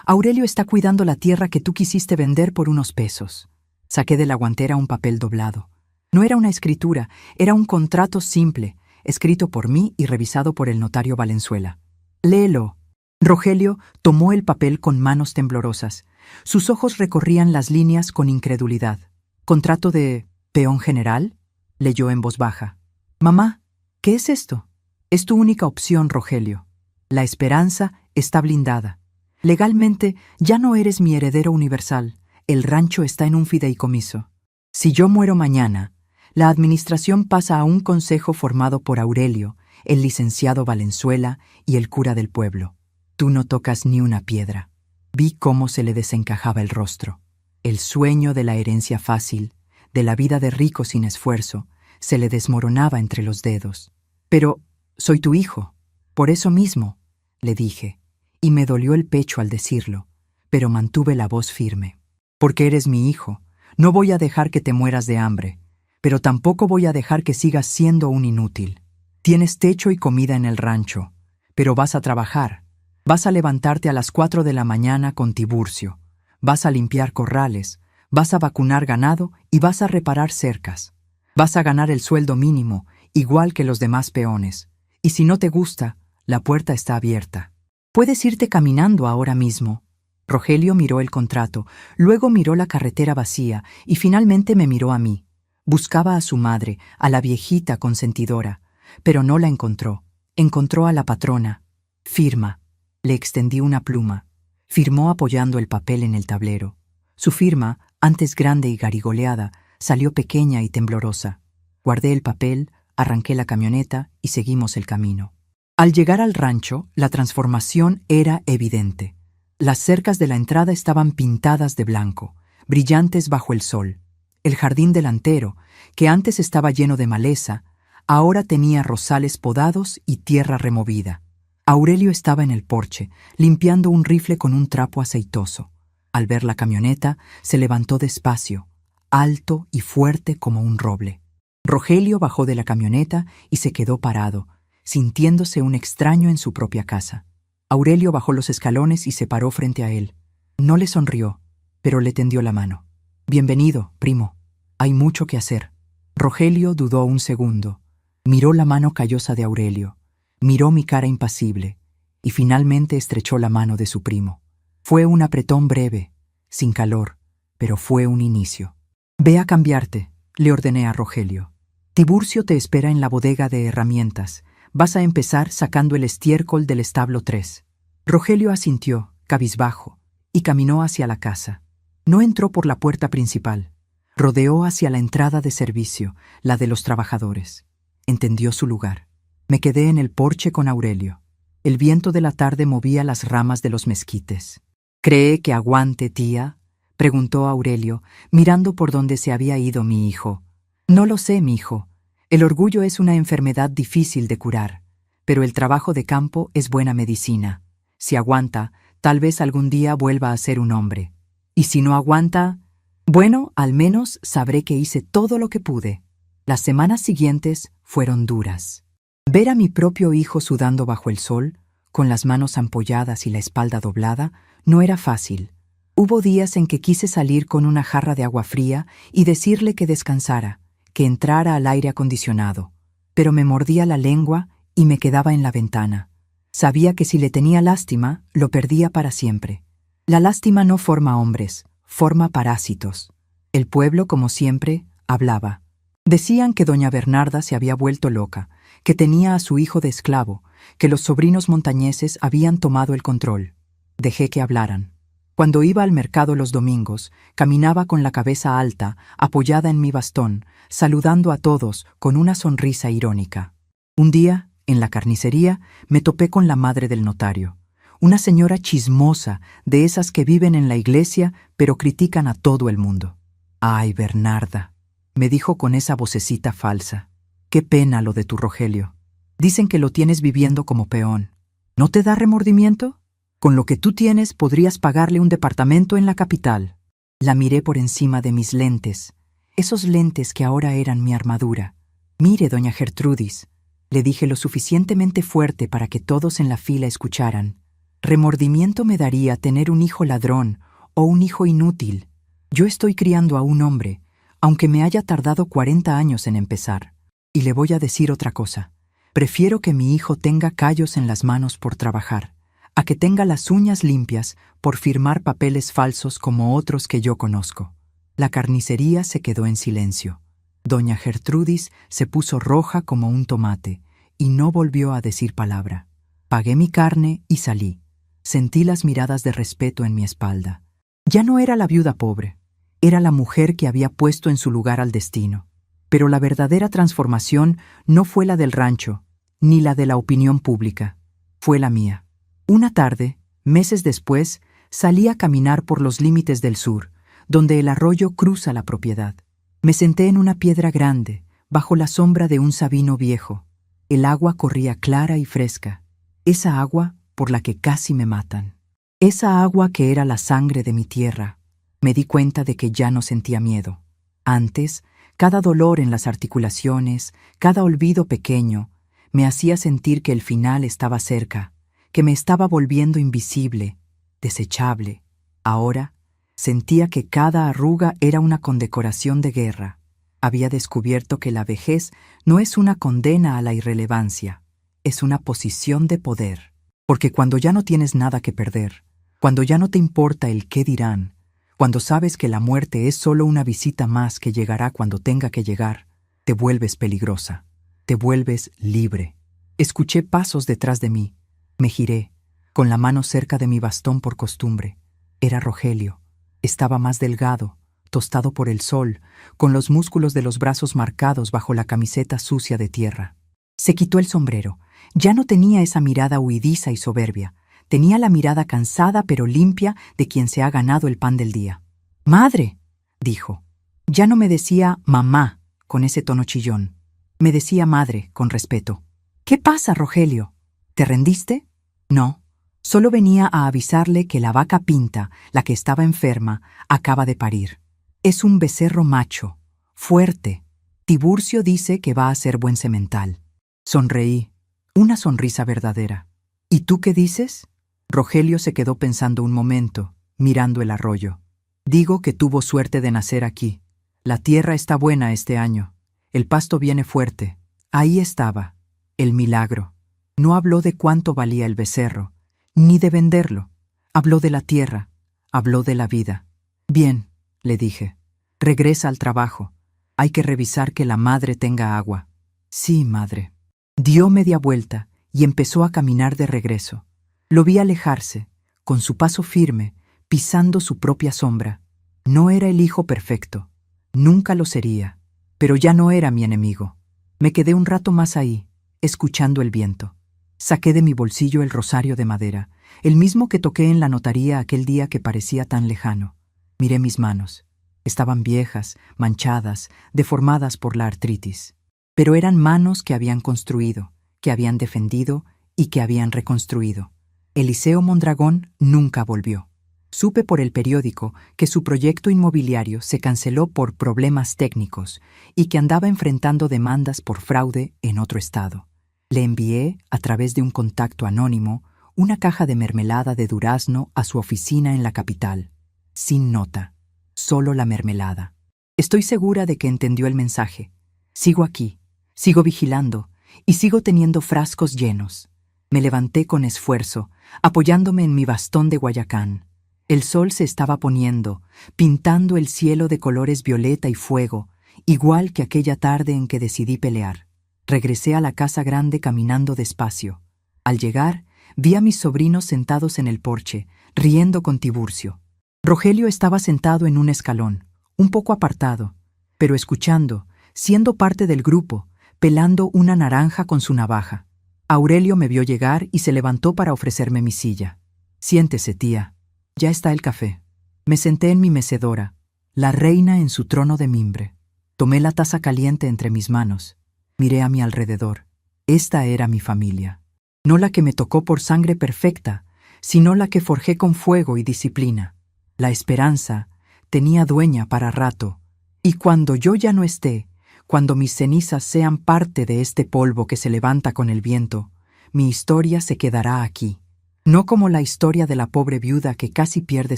Aurelio está cuidando la tierra que tú quisiste vender por unos pesos». Saqué de la guantera un papel doblado. No era una escritura, era un contrato simple, escrito por mí y revisado por el notario Valenzuela. «Léelo». Rogelio tomó el papel con manos temblorosas. Sus ojos recorrían las líneas con incredulidad. «¿Contrato de peón general?», leyó en voz baja. «Mamá, ¿qué es esto?». «Es tu única opción, Rogelio. La esperanza está blindada. Legalmente ya no eres mi heredero universal. El rancho está en un fideicomiso. Si yo muero mañana, la administración pasa a un consejo formado por Aurelio, el licenciado Valenzuela y el cura del pueblo. Tú no tocas ni una piedra». Vi cómo se le desencajaba el rostro. El sueño de la herencia fácil, de la vida de rico sin esfuerzo, se le desmoronaba entre los dedos. «Pero soy tu hijo. Por eso mismo», le dije, y me dolió el pecho al decirlo, pero mantuve la voz firme. «Porque eres mi hijo, no voy a dejar que te mueras de hambre, pero tampoco voy a dejar que sigas siendo un inútil. Tienes techo y comida en el rancho, pero vas a trabajar. Vas a levantarte a las 4 de la mañana con Tiburcio. Vas a limpiar corrales, vas a vacunar ganado y vas a reparar cercas. Vas a ganar el sueldo mínimo, igual que los demás peones. Y si no te gusta, la puerta está abierta. Puedes irte caminando ahora mismo». Rogelio miró el contrato, luego miró la carretera vacía y finalmente me miró a mí. Buscaba a su madre, a la viejita consentidora, pero no la encontró. Encontró a la patrona. Firma. Le extendí una pluma. Firmó apoyando el papel en el tablero. Su firma, antes grande y garigoleada, salió pequeña y temblorosa. Guardé el papel, arranqué la camioneta y seguimos el camino. Al llegar al rancho, la transformación era evidente. Las cercas de la entrada estaban pintadas de blanco, brillantes bajo el sol. El jardín delantero, que antes estaba lleno de maleza, ahora tenía rosales podados y tierra removida. Aurelio estaba en el porche, limpiando un rifle con un trapo aceitoso. Al ver la camioneta, se levantó despacio, alto y fuerte como un roble. Rogelio bajó de la camioneta y se quedó parado, sintiéndose un extraño en su propia casa. Aurelio bajó los escalones y se paró frente a él. No le sonrió, pero le tendió la mano. «Bienvenido, primo. Hay mucho que hacer». Rogelio dudó un segundo. Miró la mano callosa de Aurelio. Miró mi cara impasible. Y finalmente estrechó la mano de su primo. Fue un apretón breve, sin calor, pero fue un inicio. «Ve a cambiarte», le ordené a Rogelio. «Tiburcio te espera en la bodega de herramientas. Vas a empezar sacando el estiércol del establo 3». Rogelio asintió, cabizbajo, y caminó hacia la casa. No entró por la puerta principal. Rodeó hacia la entrada de servicio, la de los trabajadores. Entendió su lugar. Me quedé en el porche con Aurelio. El viento de la tarde movía las ramas de los mezquites. «¿Cree que aguante, tía?», preguntó Aurelio, mirando por donde se había ido mi hijo. «No lo sé, mi hijo. El orgullo es una enfermedad difícil de curar, pero el trabajo de campo es buena medicina. Si aguanta, tal vez algún día vuelva a ser un hombre. Y si no aguanta, bueno, al menos sabré que hice todo lo que pude». Las semanas siguientes fueron duras. Ver a mi propio hijo sudando bajo el sol, con las manos ampolladas y la espalda doblada, no era fácil. Hubo días en que quise salir con una jarra de agua fría y decirle que descansara, que entrara al aire acondicionado, pero me mordía la lengua y me quedaba en la ventana. Sabía que si le tenía lástima, lo perdía para siempre. La lástima no forma hombres, forma parásitos. El pueblo, como siempre, hablaba. Decían que doña Bernarda se había vuelto loca, que tenía a su hijo de esclavo, que los sobrinos montañeses habían tomado el control. Dejé que hablaran. Cuando iba al mercado los domingos, caminaba con la cabeza alta, apoyada en mi bastón, saludando a todos con una sonrisa irónica. Un día, en la carnicería, me topé con la madre del notario. Una señora chismosa, de esas que viven en la iglesia, pero critican a todo el mundo. «Ay, Bernarda», me dijo con esa vocecita falsa. «Qué pena lo de tu Rogelio. Dicen que lo tienes viviendo como peón. ¿No te da remordimiento? Con lo que tú tienes podrías pagarle un departamento en la capital». La miré por encima de mis lentes, esos lentes que ahora eran mi armadura. «Mire, doña Gertrudis», le dije lo suficientemente fuerte para que todos en la fila escucharan. «Remordimiento me daría tener un hijo ladrón o un hijo inútil. Yo estoy criando a un hombre, aunque me haya tardado 40 años en empezar. Y le voy a decir otra cosa. Prefiero que mi hijo tenga callos en las manos por trabajar, a que tenga las uñas limpias por firmar papeles falsos como otros que yo conozco». La carnicería se quedó en silencio. Doña Gertrudis se puso roja como un tomate y no volvió a decir palabra. Pagué mi carne y salí. Sentí las miradas de respeto en mi espalda. Ya no era la viuda pobre, era la mujer que había puesto en su lugar al destino. Pero la verdadera transformación no fue la del rancho, ni la de la opinión pública. Fue la mía. Una tarde, meses después, salí a caminar por los límites del sur, donde el arroyo cruza la propiedad. Me senté en una piedra grande, bajo la sombra de un sabino viejo. El agua corría clara y fresca. Esa agua por la que casi me matan. Esa agua que era la sangre de mi tierra. Me di cuenta de que ya no sentía miedo. Antes, cada dolor en las articulaciones, cada olvido pequeño, me hacía sentir que el final estaba cerca, que me estaba volviendo invisible, desechable. Ahora, sentía que cada arruga era una condecoración de guerra. Había descubierto que la vejez no es una condena a la irrelevancia, es una posición de poder. Porque cuando ya no tienes nada que perder, cuando ya no te importa el qué dirán, Cuando sabes que la muerte es solo una visita más que llegará cuando tenga que llegar, te vuelves peligrosa, te vuelves libre. Escuché pasos detrás de mí. Me giré, con la mano cerca de mi bastón por costumbre. Era Rogelio. Estaba más delgado, tostado por el sol, con los músculos de los brazos marcados bajo la camiseta sucia de tierra. Se quitó el sombrero. Ya no tenía esa mirada huidiza y soberbia. Tenía la mirada cansada pero limpia de quien se ha ganado el pan del día. «Madre», dijo. Ya no me decía «mamá» con ese tono chillón. Me decía «madre» con respeto. «¿Qué pasa, Rogelio? ¿Te rendiste?» «No, solo venía a avisarle que la vaca Pinta, la que estaba enferma, acaba de parir. Es un becerro macho, fuerte. Tiburcio dice que va a ser buen semental». Sonreí, una sonrisa verdadera. «¿Y tú qué dices?» Rogelio se quedó pensando un momento, mirando el arroyo. «Digo que tuvo suerte de nacer aquí. La tierra está buena este año. El pasto viene fuerte. Ahí estaba, el milagro». No habló de cuánto valía el becerro, ni de venderlo. Habló de la tierra, habló de la vida. «Bien», le dije, «regresa al trabajo. Hay que revisar que la madre tenga agua». «Sí, madre». Dio media vuelta y empezó a caminar de regreso. Lo vi alejarse, con su paso firme, pisando su propia sombra. No era el hijo perfecto, nunca lo sería, pero ya no era mi enemigo. Me quedé un rato más ahí, escuchando el viento. Saqué de mi bolsillo el rosario de madera, el mismo que toqué en la notaría aquel día que parecía tan lejano. Miré mis manos. Estaban viejas, manchadas, deformadas por la artritis. Pero eran manos que habían construido, que habían defendido y que habían reconstruido. Eliseo Mondragón nunca volvió. Supe por el periódico que su proyecto inmobiliario se canceló por problemas técnicos y que andaba enfrentando demandas por fraude en otro estado. Le envié, a través de un contacto anónimo, una caja de mermelada de durazno a su oficina en la capital. Sin nota, solo la mermelada. Estoy segura de que entendió el mensaje. Sigo aquí, sigo vigilando y sigo teniendo frascos llenos. Me levanté con esfuerzo, apoyándome en mi bastón de Guayacán. El sol se estaba poniendo, pintando el cielo de colores violeta y fuego, igual que aquella tarde en que decidí pelear. Regresé a la casa grande caminando despacio. Al llegar, vi a mis sobrinos sentados en el porche, riendo con Tiburcio. Rogelio estaba sentado en un escalón, un poco apartado, pero escuchando, siendo parte del grupo, pelando una naranja con su navaja. Aurelio me vio llegar y se levantó para ofrecerme mi silla. «Siéntese, tía. Ya está el café». Me senté en mi mecedora, la reina en su trono de mimbre. Tomé la taza caliente entre mis manos. Miré a mi alrededor. Esta era mi familia. No la que me tocó por sangre perfecta, sino la que forjé con fuego y disciplina. La esperanza tenía dueña para rato, y cuando yo ya no esté, cuando mis cenizas sean parte de este polvo que se levanta con el viento, mi historia se quedará aquí. No como la historia de la pobre viuda que casi pierde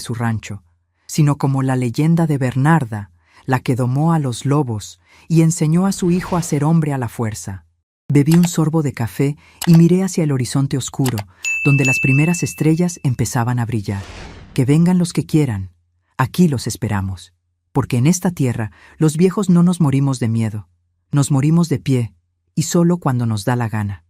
su rancho, sino como la leyenda de Bernarda, la que domó a los lobos y enseñó a su hijo a ser hombre a la fuerza. Bebí un sorbo de café y miré hacia el horizonte oscuro, donde las primeras estrellas empezaban a brillar. Que vengan los que quieran. Aquí los esperamos. Porque en esta tierra los viejos no nos morimos de miedo. Nos morimos de pie, y solo cuando nos da la gana.